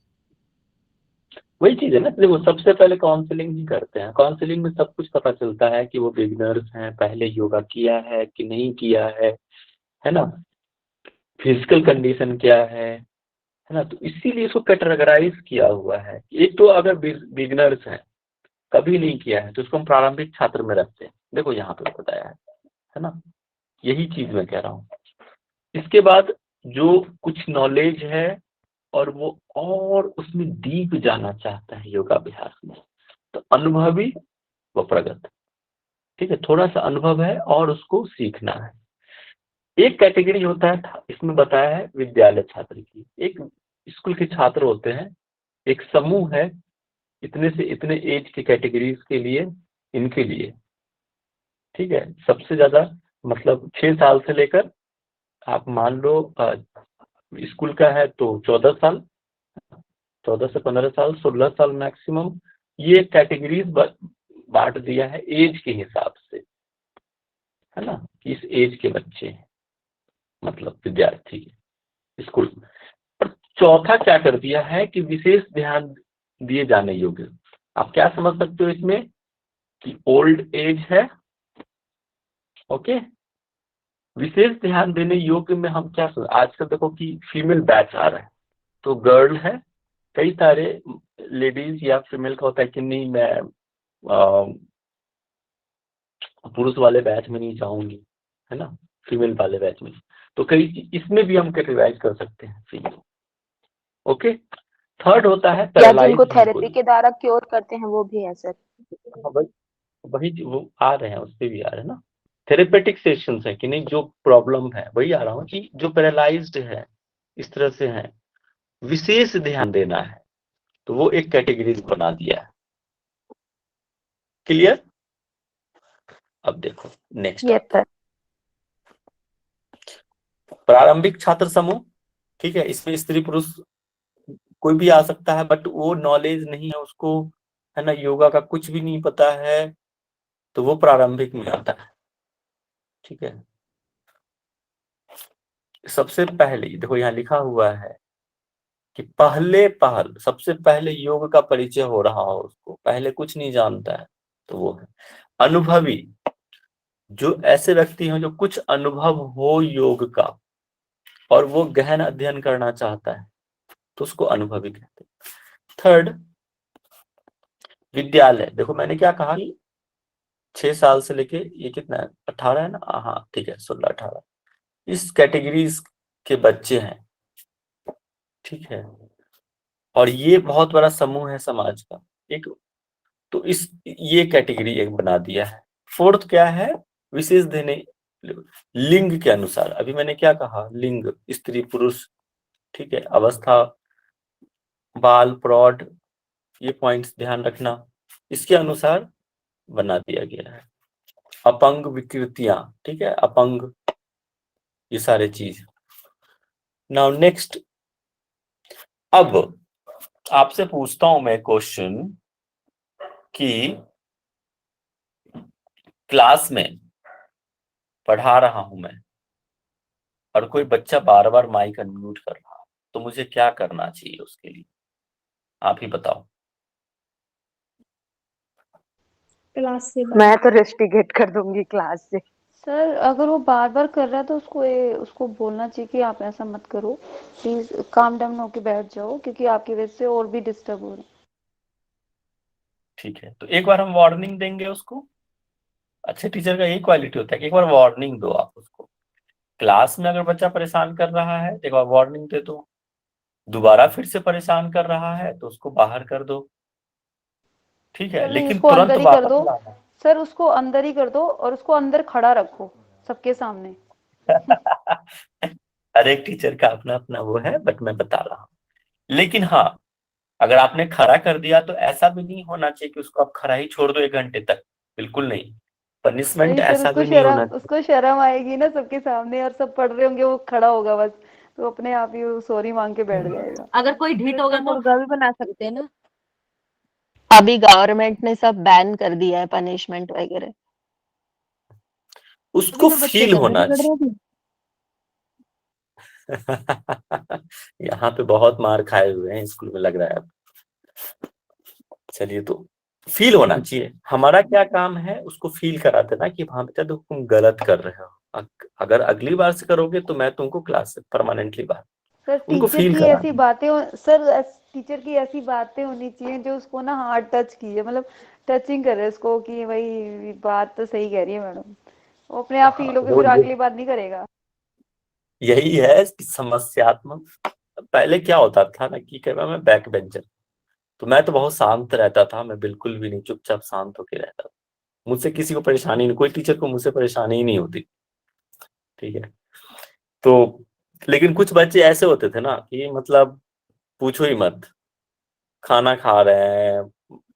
S1: वही चीज है ना, देखो सबसे पहले काउंसलिंग ही करते हैं। काउंसलिंग में सब कुछ पता चलता है कि वो बिगिनर्स हैं, पहले योगा किया है कि नहीं किया है ना, फिजिकल कंडीशन क्या है ना, तो इसीलिए इसको कैटेगराइज किया हुआ है। एक तो अगर बिगिनर्स हैं, कभी नहीं किया है, तो उसको हम प्रारंभिक छात्र में रखते हैं, देखो यहाँ पे बताया है ना, यही चीज मैं कह रहा हूँ। इसके बाद जो कुछ नॉलेज है और वो और उसमें डीप जाना चाहता है योगाभ्यास में, तो अनुभवी व प्रगत, ठीक है, थोड़ा सा अनुभव है और उसको सीखना है। एक कैटेगरी होता है, इसमें बताया है विद्यालय छात्र की, एक स्कूल के छात्र होते हैं, एक समूह है इतने से इतने एज की कैटेगरीज के लिए, इनके लिए, ठीक है, सबसे ज्यादा मतलब 6 साल से लेकर, आप मान लो स्कूल का है तो 14 साल, 14 से 15 साल, 16 साल मैक्सिमम, ये कैटेगरीज बांट दिया है एज के हिसाब से, है ना, किस एज के बच्चे हैं, मतलब विद्यार्थी स्कूल। और चौथा क्या कर दिया है कि विशेष ध्यान दिए जाने योग्य। आप क्या समझ सकते हो इसमें कि ओल्ड एज है, ओके। विशेष ध्यान देने योग्य में हम क्या आजकल देखो कि फीमेल बैच आ रहा है, तो गर्ल है, कई सारे लेडीज या फीमेल का होता है कि नहीं मैं पुरुष वाले बैच में नहीं जाऊंगी, है ना, फीमेल वाले बैच में, तो कई इसमें भी हम कैटेगराइज कर सकते हैं फीमेल, ओके। थर्ड होता है
S7: या जिनको
S1: पैरालाइज्ड है
S7: थेरेपी
S1: कोई।
S7: के द्वारा क्योर करते हैं वो भी है सर।
S1: हाँ, वही वो आ रहे हैं, उस पे भी आ रहे हैं ना, थेरेपेटिक सेशंस है कि नहीं, जो प्रॉब्लम है वही आ रहा हूँ कि जो पैरालाइज्ड है इस तरह से है, विशेष ध्यान देना है, तो वो एक कैटेगरी बना दिया है। क्लियर? अब देखो नेक्स्ट
S7: यस
S1: आता है
S7: सर।
S1: प्रारंभिक छात्र समूह, ठीक है, इसमें स्त्री पुरुष कोई भी आ सकता है, बट वो नॉलेज नहीं है उसको, है ना, योगा का कुछ भी नहीं पता है, तो वो प्रारंभिक में आता है, ठीक है। सबसे पहले देखो यहाँ लिखा हुआ है कि सबसे पहले योग का परिचय हो रहा हो उसको, पहले कुछ नहीं जानता है, तो वो है अनुभवी। जो ऐसे व्यक्ति हैं जो कुछ अनुभव हो योग का और वो गहन अध्ययन करना चाहता है, तो उसको अनुभवी कहते हैं। थर्ड विद्यालय, देखो मैंने क्या कहा, 6 साल से लेके ये कितना है, 18 है ना, हाँ ठीक है, 16-18 इस कैटेगरीज के बच्चे हैं, ठीक है। और ये बहुत बड़ा समूह है समाज का एक, तो इस ये कैटेगरी एक बना दिया है। फोर्थ क्या है, विशेष देने लिंग के अनुसार, अभी मैंने क्या कहा, लिंग स्त्री पुरुष, ठीक है, अवस्था, बाल, प्रौढ़, ये पॉइंट्स ध्यान रखना, इसके अनुसार बना दिया गया है। अपंग विकृतियां, ठीक है, अपंग, ये सारे चीज। नाउ नेक्स्ट, अब आपसे पूछता हूं मैं क्वेश्चन कि क्लास में पढ़ा रहा हूं मैं और कोई बच्चा बार बार माइक अनम्यूट कर रहा है, तो मुझे क्या करना चाहिए उसके लिए, आप ही बताओ।
S2: क्लास से
S7: मैं तो रेस्टिकेट कर दूंगी क्लास से।
S9: सर अगर वो बार बार कर रहा है तो उसको बोलना चाहिए कि आप ऐसा मत करो, प्लीज काम डाउन होके बैठ जाओ, क्योंकि आपकी वजह से और भी डिस्टर्ब हो रहे हैं।
S1: ठीक है, तो एक बार हम वार्निंग देंगे उसको। अच्छे टीचर का यही क्वालिटी होता है कि एक बार वार्निंग दो आप उसको। क्लास में अगर बच्चा परेशान कर रहा है तो एक बार वार्निंग दे दो, दोबारा फिर से परेशान कर रहा है तो उसको बाहर कर दो, ठीक है,
S9: सर नहीं,
S1: लेकिन
S9: उसको
S1: तुरंत
S9: अंदर ही कर
S1: वापस
S9: दो
S1: लाना।
S9: सर, उसको अंदर ही कर दो और उसको अंदर खड़ा रखो सबके सामने।
S1: हर एक टीचर का अपना अपना वो है, बट मैं बता रहा हूँ। लेकिन हाँ, अगर आपने खड़ा कर दिया तो ऐसा भी नहीं होना चाहिए कि उसको आप खड़ा ही छोड़ दो 1 घंटे तक, बिल्कुल नहीं। पनिशमेंट
S9: नहीं सर,
S1: ऐसा भी नहीं होना चाहिए।
S9: उसको शर्म आएगी ना सबके सामने, और सब पढ़ रहे होंगे, वो खड़ा होगा बस, तो अपने आप ही सॉरी मांग के बैठ जाएगा।
S6: अगर कोई ढीठ होगा तो
S2: मुर्गा भी बना सकते हैं ना।
S3: अभी गवर्नमेंट ने सब बैन कर दिया है पनिशमेंट वगैरह।
S1: उसको
S2: तो बच्चे
S1: फील
S2: कर
S1: होना
S2: रहे
S1: चाहिए।
S2: थे।
S1: यहाँ पे बहुत मार खाए हुए हैं स्कूल में, लग रहा है अब। चलिए, तो फील होना चाहिए। हमारा क्या काम है, उसको फील करा देना कि हाँ बेटा तो तुम गलत कर रहे हो, अगर अगली बार से करोगे तो मैं तुमको क्लास से परमानेंटली बाहर।
S9: सर
S1: उनको
S9: टीचर
S1: फील
S9: की
S1: करा
S9: ऐसी
S1: देना।
S9: बातें टीचर की ऐसी बातें होनी चाहिए जो उसको ना हार्ट टच की है, मतलब टचिंग करे उसको कि भाई बात तो सही कह रही है मैडम, वो अपने आप
S1: हाँ,
S9: फील होकर
S1: वो
S9: फिर अगली बार नहीं करेगा।
S1: यही है कि समस्यात्मक। पहले क्या होता था ना कि क्या मैं बैक बेंचर, तो मैं तो बहुत शांत रहता था, मैं बिल्कुल भी नहीं, चुपचाप शांत होके रहता था, मुझसे किसी को परेशानी नहीं, कोई टीचर को मुझसे परेशानी ही नहीं होती, ठीक है। तो लेकिन कुछ बच्चे ऐसे होते थे ना कि मतलब पूछो ही मत, खाना खा रहे हैं,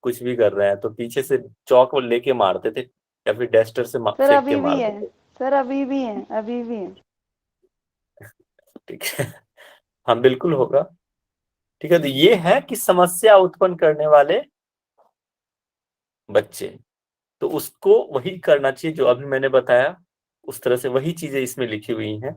S1: कुछ भी कर रहे हैं तो पीछे से चौक वो लेके मारते थे या फिर डस्टर से
S9: सर
S1: फेंक के
S9: अभी भी
S1: मारते
S9: है,
S1: थे,
S9: सर अभी भी है, अभी भी है।
S1: ठीक है। हाँ बिल्कुल होगा, ठीक है। तो ये है कि समस्या उत्पन्न करने वाले बच्चे, तो उसको वही करना चाहिए जो अभी मैंने बताया, उस तरह से वही चीजें इसमें लिखी हुई हैं,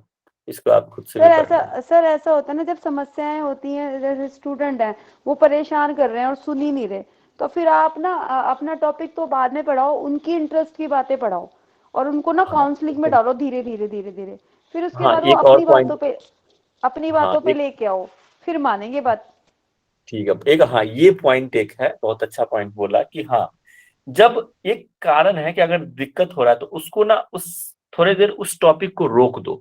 S1: इसको आप खुद से भी पढ़ लें।
S9: सर ऐसा होता है ना, जब समस्याएं होती हैं, जैसे स्टूडेंट हैं वो परेशान कर रहे हैं और सुन ही नहीं रहे, तो फिर आप ना अपना टॉपिक तो बाद में पढ़ाओ, उनकी इंटरेस्ट की बातें पढ़ाओ और उनको ना
S1: हाँ
S9: काउंसलिंग में डालो धीरे धीरे धीरे धीरे, फिर उसके
S1: हाँ,
S9: बाद वो
S1: एक और पॉइंट,
S9: अपनी
S1: हाँ
S9: बातों पे
S1: एक,
S9: लेके आओ, फिर मानेंगे बात।
S1: ठीक है, एक, हाँ ये पॉइंट एक है, बहुत अच्छा पॉइंट बोला कि हाँ, जब एक कारण है कि अगर दिक्कत हो रहा है तो उसको ना उस थोड़ी देर उस टॉपिक को रोक दो।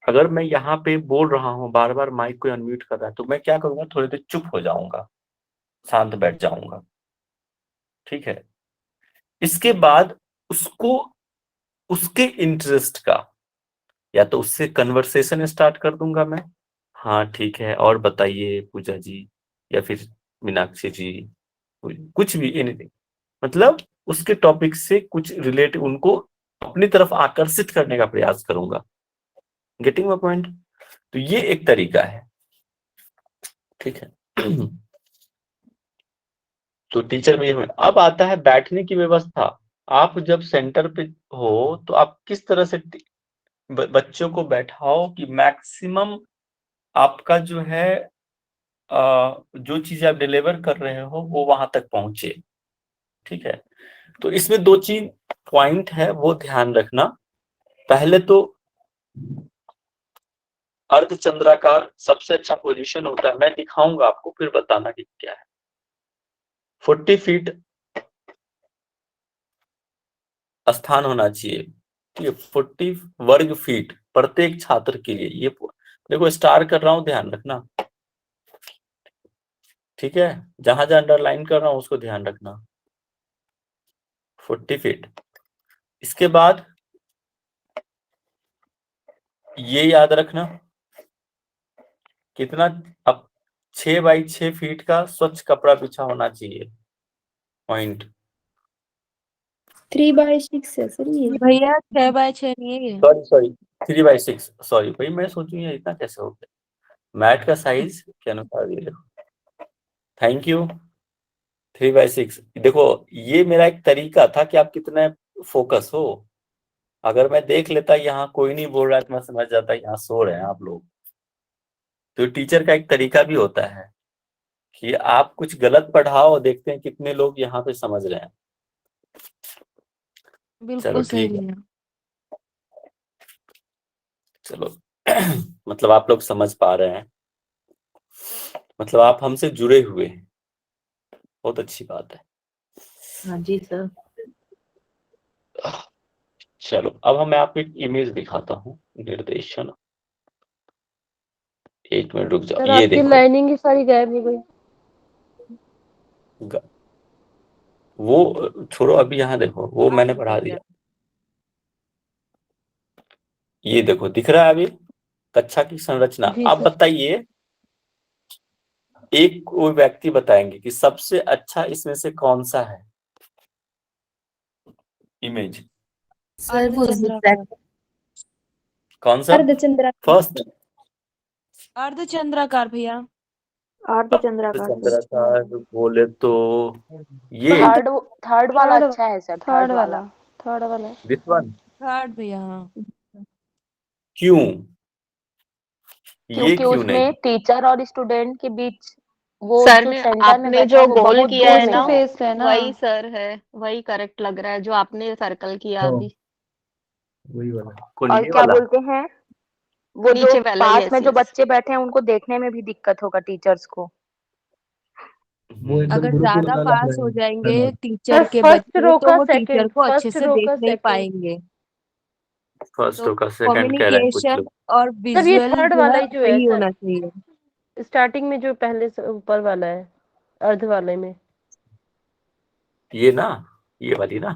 S1: अगर मैं यहाँ पे बोल रहा हूँ, बार बार माइक को अनम्यूट कर रहा है, तो मैं क्या करूंगा, थोड़ी देर चुप हो जाऊंगा, शांत बैठ जाऊंगा, ठीक है। इसके बाद उसको उसके इंटरेस्ट का, या तो उससे कन्वर्सेशन स्टार्ट कर दूंगा मैं, हाँ ठीक है और बताइए पूजा जी, या फिर मीनाक्षी जी, कुछ भी, एनीथिंग, मतलब उसके टॉपिक से कुछ रिलेट, उनको अपनी तरफ आकर्षित करने का प्रयास करूंगा। Getting my point? तो ये एक तरीका है, ठीक है। तो टीचर में अब आता है बैठने की व्यवस्था। आप जब सेंटर पे हो तो आप किस तरह से बच्चों को बैठाओ कि मैक्सिमम आपका जो है जो चीज आप डिलीवर कर रहे हो वो वहां तक पहुंचे, ठीक है। तो इसमें दो चीज पॉइंट है, वो ध्यान रखना। पहले तो अर्धचंद्राकार सबसे अच्छा पोजीशन होता है, मैं दिखाऊंगा आपको, फिर बताना कि क्या है। 40 फीट स्थान होना चाहिए, ठीक है, 40 वर्ग फीट प्रत्येक छात्र के लिए। ये देखो स्टार कर रहा हूं, ध्यान रखना, ठीक है, जहां जहां अंडरलाइन कर रहा हूं उसको ध्यान रखना। 40 फीट। इसके बाद ये याद रखना कितना, अब 6 बाई 6 फीट का स्वच्छ कपड़ा बिछा होना चाहिए, पॉइंट।
S6: 3/6 है सर ये।
S2: भैया 6x6 नहीं है ये।
S1: सॉरी 3 बाई 6, सॉरी भाई, मैं सोचूं ये इतना कैसे हो गया, मैट का साइज के अनुसार ये देखो, थैंक यू। 3 बाई 6, देखो ये मेरा एक तरीका था कि आप कितने फोकस हो। अगर मैं देख लेता यहाँ कोई नहीं बोल रहा है तो मैं समझ जाता यहाँ सो रहे हैं आप लोग। तो टीचर का एक तरीका भी होता है कि आप कुछ गलत पढ़ाओ और देखते हैं कितने लोग यहाँ पे समझ रहे हैं। चलो
S2: बिल्कुल सही
S1: ठीक है,
S2: भैया।
S1: चलो मतलब आप लोग समझ पा रहे हैं, मतलब आप हमसे जुड़े हुए हैं, बहुत अच्छी बात है।
S6: हाँ जी सर।
S1: चलो अब मैं आपको एक इमेज दिखाता हूँ, निर्देशन। एक मिनट रुक जाओ,
S6: सर
S1: ये
S6: आपकी
S1: देखो,
S6: लाइनिंग ही सारी गायब हो गई।
S1: वो छोड़ो, अभी यहाँ देखो, वो मैंने
S2: हाँ
S1: पढ़ा
S2: भैया।
S1: दिया। ये देखो दिख रहा है अभी कक्षा की संरचना।
S6: जी
S1: आप
S6: सर।
S1: बताइए, एक कोई व्यक्ति बताएंगे कि सबसे अच्छा इसमें से कौन सा है इमेज,
S12: सर वो
S2: अर्धचंद्राकार।
S1: कौन सा
S6: अर्धचंद्राकार।
S1: फर्स्ट?
S2: अर्धचंद्राकार भैया।
S7: अर्धचंद्राकार सर।
S1: चंद्राकार बोले तो ये
S7: थर्ड थर्ड वाला
S9: थर्ड
S7: अच्छा है सर,
S9: थर्ड वाला थर्ड वाला
S1: दिस वन।
S2: थर्ड भैया हाँ।
S1: क्यों, ये
S7: क्योंकि
S1: क्यों नहीं?
S7: उसमें टीचर और स्टूडेंट के बीच वो
S3: सर
S7: जो
S3: ने
S7: सेंटर में
S3: आपने
S7: बैठा है
S3: जो
S7: वो
S3: गोल
S7: बहुत
S3: किया
S7: दूर
S3: है
S7: में
S3: ना,
S7: है।
S9: फेस है ना।
S3: वही सर है, वही करेक्ट लग रहा है जो आपने सर्कल किया
S5: हाँ,
S3: अभी।
S5: वही वाला।
S1: कौन,
S7: और
S1: ये
S7: क्या
S1: वाला?
S7: बोलते हैं, वो जो
S3: नीचे वाला,
S7: पास में
S3: यस
S7: जो
S3: यस।
S7: बच्चे बैठे हैं उनको देखने में भी दिक्कत होगा टीचर्स को।
S5: वो एकदम
S2: अगर
S5: गुरुकुल
S2: ज्यादा
S5: वाला
S2: पास हो
S5: है
S2: जाएंगे
S5: ना।
S2: टीचर के
S4: फर्स्ट
S2: बच्चे
S4: रो
S2: तो
S4: का
S2: वो टीचर
S4: सेकंड,
S2: को अच्छे
S4: फर्स्ट
S2: से
S4: रो
S2: देख
S4: का
S2: नहीं
S4: सेकंड।
S2: पाएंगे।
S1: फर्स्ट
S2: तो
S1: होगा, सेकंड कह रहे हैं कुछ
S2: कम्युनिकेशन
S1: लोग।
S2: और
S4: सर ये
S2: विजुअल
S4: थर्ड
S2: जो
S4: वाला
S2: है
S4: ही जो है
S2: सही
S4: सर,
S2: होना चाहिए।
S4: स्टार्टिंग में जो पहले से ऊपर वाला है, अर्ध वाले में।
S1: ये ना, ये वाली ना।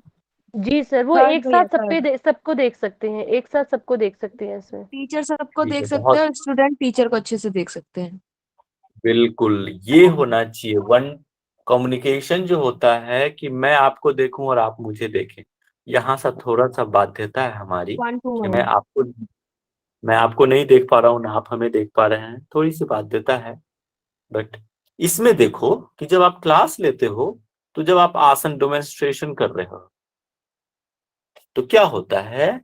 S4: जी सर, वो
S2: थर्ड
S4: एक
S2: भैया
S4: साथ
S2: थर्ड।
S4: सबको देख सकते हैं, एक साथ सबको देख सकते हैं इसमें।
S2: टीचर सबको
S1: ठीक
S2: देख
S1: है,
S2: सकते हैं
S1: बहुत
S2: और स्टूडेंट टीचर को अच्छे से देख सकते हैं।
S1: बिल्कुल, ये होना चाहिए वन कम्युनिकेशन जो होता है कि मैं आपको देखूं और आप मुझे देखें। यहाँ सा थोड़ा सा बाध्यता है हमारी
S2: 1 to
S1: कि
S2: 1।
S1: मैं आपको नहीं देख पा रहा हूँ ना आप हमें देख पा रहे हैं, थोड़ी सी बाध्यता है। बट इसमें देखो कि जब आप क्लास लेते हो तो जब आप आसन डेमोन्स्ट्रेशन कर रहे हो तो क्या होता है,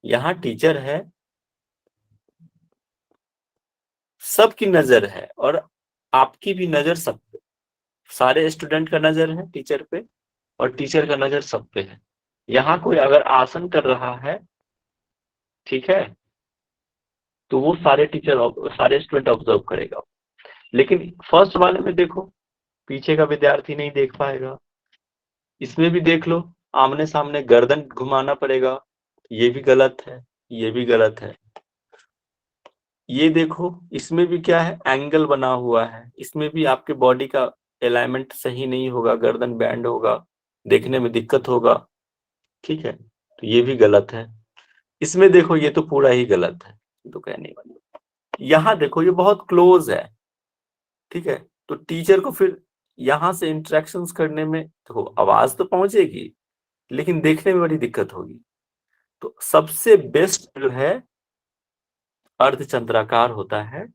S1: यहाँ टीचर है, सबकी नजर है और आपकी भी नजर सब पे, सारे स्टूडेंट का नजर है टीचर पे और टीचर का नजर सब पे है। यहाँ कोई अगर आसन कर रहा है, ठीक है, तो वो सारे स्टूडेंट ऑब्जर्व करेगा। लेकिन फर्स्ट वाले में देखो, पीछे का विद्यार्थी नहीं देख पाएगा। इसमें भी देख लो, आमने सामने गर्दन घुमाना पड़ेगा, ये भी गलत है, ये भी गलत है। ये देखो, इसमें भी क्या है, एंगल बना हुआ है, इसमें भी आपके बॉडी का अलाइनमेंट सही नहीं होगा, गर्दन बैंड होगा, देखने में दिक्कत होगा, ठीक है, तो ये भी गलत है। इसमें देखो, ये तो पूरा ही गलत है, तो कहने वाली। यहाँ देखो, ये बहुत क्लोज है, ठीक है, तो टीचर को फिर यहाँ से इंटरेक्शंस करने में देखो, आवाज तो पहुंचेगी लेकिन देखने में बड़ी दिक्कत होगी। तो सबसे बेस्ट जो है अर्धचंद्राकार होता है,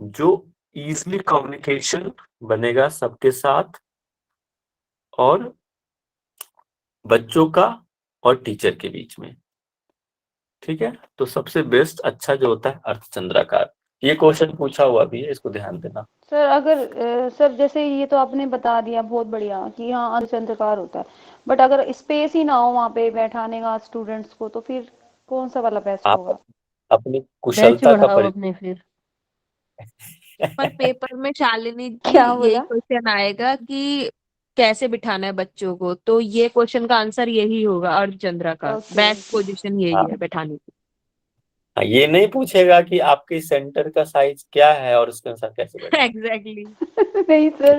S1: जो इजली कम्युनिकेशन बनेगा सबके साथ और बच्चों का और टीचर के बीच में, ठीक है। तो सबसे बेस्ट अच्छा जो होता है अर्धचंद्राकार। ये क्वेश्चन पूछा हुआ भी है, इसको ध्यान देना।
S9: सर अगर सर जैसे ये तो आपने बता दिया बहुत बढ़िया कि हाँ अर्धचंद्राकार होता है, बट अगर स्पेस ही ना हो वहाँ पे बैठाने का स्टूडेंट्स को, तो फिर कौन सा वाला बेस्ट
S1: आप
S9: होगा?
S1: अपनी
S6: बैच
S1: कुशलता का
S6: बढ़ाओ अपने फिर।
S2: पर पेपर में शालिनी जी
S9: क्या
S2: यही
S9: बोला?
S2: क्वेश्चन आएगा कि कैसे बिठाना है बच्चों को, तो ये क्वेश्चन का आंसर यही होगा, अर्धचंद्रा का
S9: ओके
S2: बेस्ट पोजीशन यही है बैठाने की।
S1: हाँ, ये नहीं पूछेगा कि आपके सेंटर का साइज क्या है और उसके अनुसार कैसे बैठे।
S2: एग्जैक्टली।
S9: नहीं सर,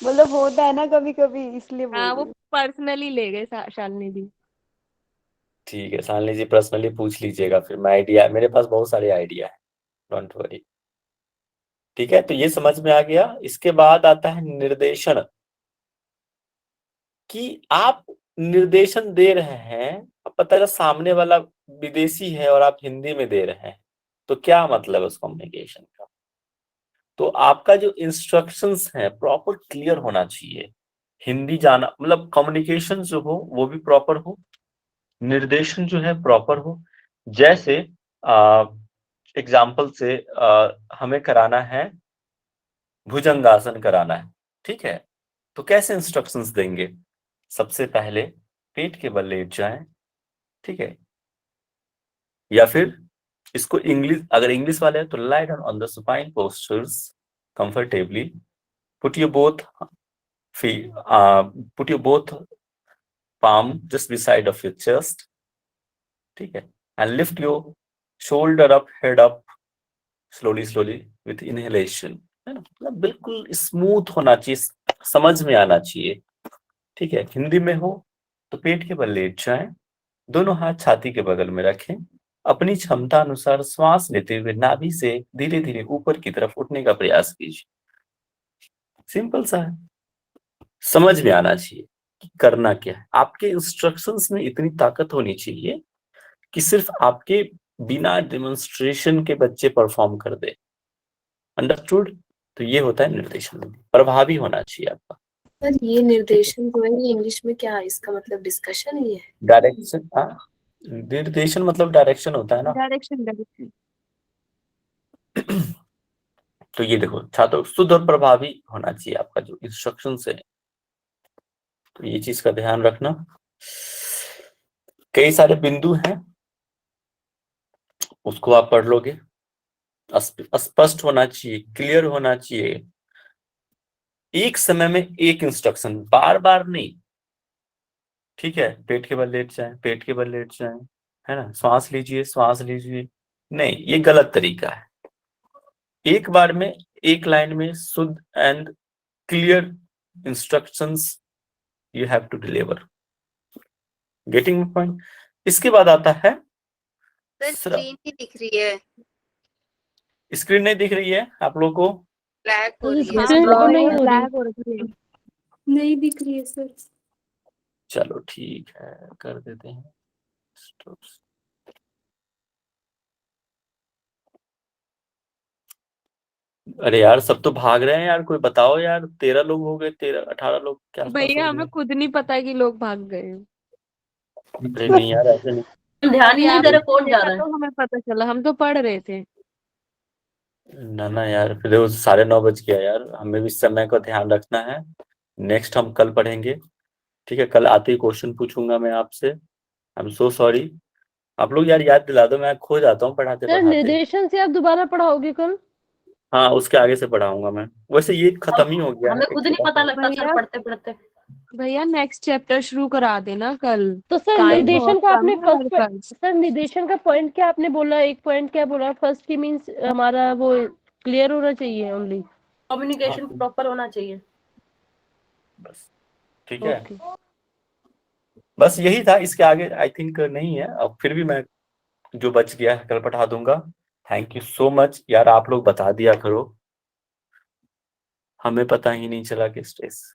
S9: मतलब होता है ना कभी कभी, इसलिए बोल
S2: हाँ,
S9: रही
S2: वो
S9: हूँ।
S2: पर्सनली ले गए शालिनी जी।
S1: ठीक है, शालिनी जी पर्सनली पूछ लीजिएगा, फिर मैं आइडिया, मेरे पास बहुत सारे आइडिया है, डोंट वरी। ठीक है, तो ये समझ में आ गया। इसके बाद आता है निर्देशन, कि आप निर्देशन दे रहे हैं, अब पता चला सामने वाला विदेशी है और आप हिंदी में दे रहे हैं, तो क्या मतलब है उस कम्युनिकेशन का। तो आपका जो इंस्ट्रक्शंस है प्रॉपर क्लियर होना चाहिए, हिंदी जाना, मतलब कम्युनिकेशन जो हो वो भी प्रॉपर हो, निर्देशन जो है प्रॉपर हो। जैसे एग्जाम्पल से हमें कराना है भुजंगासन कराना है, ठीक है, तो कैसे इंस्ट्रक्शंस देंगे। सबसे पहले पेट के बल लेट जाएं, ठीक है, या फिर इसको इंग्लिश, अगर इंग्लिश वाले हैं तो lie down on the supine postures comfortably, put your both feet, put your both palm just beside of your chest, ठीक है, and lift your shoulder up, head up slowly with inhalation, है ना, मतलब बिल्कुल smooth होना चाहिए, समझ में आना चाहिए, ठीक है। हिंदी में हो तो पेट के बल लेट जाएं, दोनों हाथ छाती के बगल में रखें, अपनी क्षमता अनुसार श्वास लेते हुए नाभि से धीरे धीरे ऊपर की तरफ उठने का प्रयास कीजिए। सिंपल सा है, समझ में आना चाहिए कि करना क्या है। आपके इंस्ट्रक्शंस में इतनी ताकत होनी चाहिए कि सिर्फ आपके बिना डेमोन्स्ट्रेशन के बच्चे परफॉर्म कर दे। अंडरस्टूड। तो ये होता है निर्देशन, प्रभावी होना चाहिए आपका।
S12: सर ये निर्देशन जो है ये इंग्लिश में क्या है, इसका मतलब डिस्कशन ही है?
S1: डायरेक्शन, निर्देशन मतलब डायरेक्शन होता है ना।
S2: डायरेक्शन।
S1: तो ये देखो छात्रों, शुद्ध और प्रभावी होना चाहिए आपका जो इंस्ट्रक्शन है, तो ये चीज का ध्यान रखना। कई सारे बिंदु हैं, उसको आप पढ़ लोगे, स्पष्ट होना चाहिए, क्लियर होना चाहिए, एक समय में एक इंस्ट्रक्शन, बार बार नहीं, ठीक है। पेट के बल लेट जाए, पेट के बल लेट जाए, है ना, श्वास लीजिए, नहीं, ये गलत तरीका है। एक बार में एक लाइन में शुद्ध and clear instructions you have to deliver, getting point. इसके बाद आता है
S13: स्क्रीन ही दिख रही है,
S1: स्क्रीन नहीं दिख रही है आप लोगों को?
S13: ब्लैक हो रही है।
S6: स्क्रीन तो नहीं हो रही।
S2: लैग हो रही है।
S12: नहीं दिख रही है सर।
S1: चलो ठीक है, कर देते हैं। अरे यार सब तो भाग रहे हैं यार, कोई बताओ यार, 13 लोग हो गए, 13-18 लोग के आसपास
S2: भैया
S1: हो
S2: हमें
S1: गए।
S2: खुद नहीं पता कि लोग भाग गए।
S1: अरे नहीं यार ऐसे नहीं।
S6: ध्यान ही नहीं दे रहा कौन जा
S2: देखा
S6: रहा है।
S2: तो हमें पता चला, हम तो पढ़ रहे थे।
S1: ना यार, फिर वो 9:30 बज गया यार, हमें भी समय का ध्यान रखना है। नेक्स्ट हम कल पढ़ेंगे, ठीक है? कल आते ही क्वेश्चन पूछूंगा मैं आपसे। I am so sorry. आप लोग यार याद दिला दो, मैं खो जाता हूँ पढ़ाते
S6: सर
S1: पढ़ाते।
S6: निर्देशन से आप दोबारा पढ़ाओगे कल?
S1: हाँ उसके आगे से पढ़ाऊंगा मैं, वैसे ये खत्म ही हो गया है।
S6: हमें खुद नहीं पता लगता सर
S2: भैया
S6: पढ़ते पढ़ते।
S2: भैया नेक्स्ट चैप्टर शुरू करा देना कल।
S6: तो सर
S2: टाइम बहुत
S6: निर्देशन का
S2: कम
S6: आपने
S2: है हमारे
S6: फर्स्ट
S2: पास।
S6: सर निर्देशन का पॉइंट क्या आपने बोला, एक पॉइंट क्या बोला फर्स्ट की मींस हमारा वो क्लियर होना चाहिए, ओनली कम्युनिकेशन प्रॉपर होना चाहिए।
S1: बस ठीक है,
S6: ओके
S1: बस यही था, इसके आगे आई थिंक नहीं है। अब फिर भी मैं जो बच गया है कल पढ़ा दूंगा। थैंक यू सो मच यार, आप लोग बता दिया करो, हमें पता ही नहीं चला कि स्ट्रेस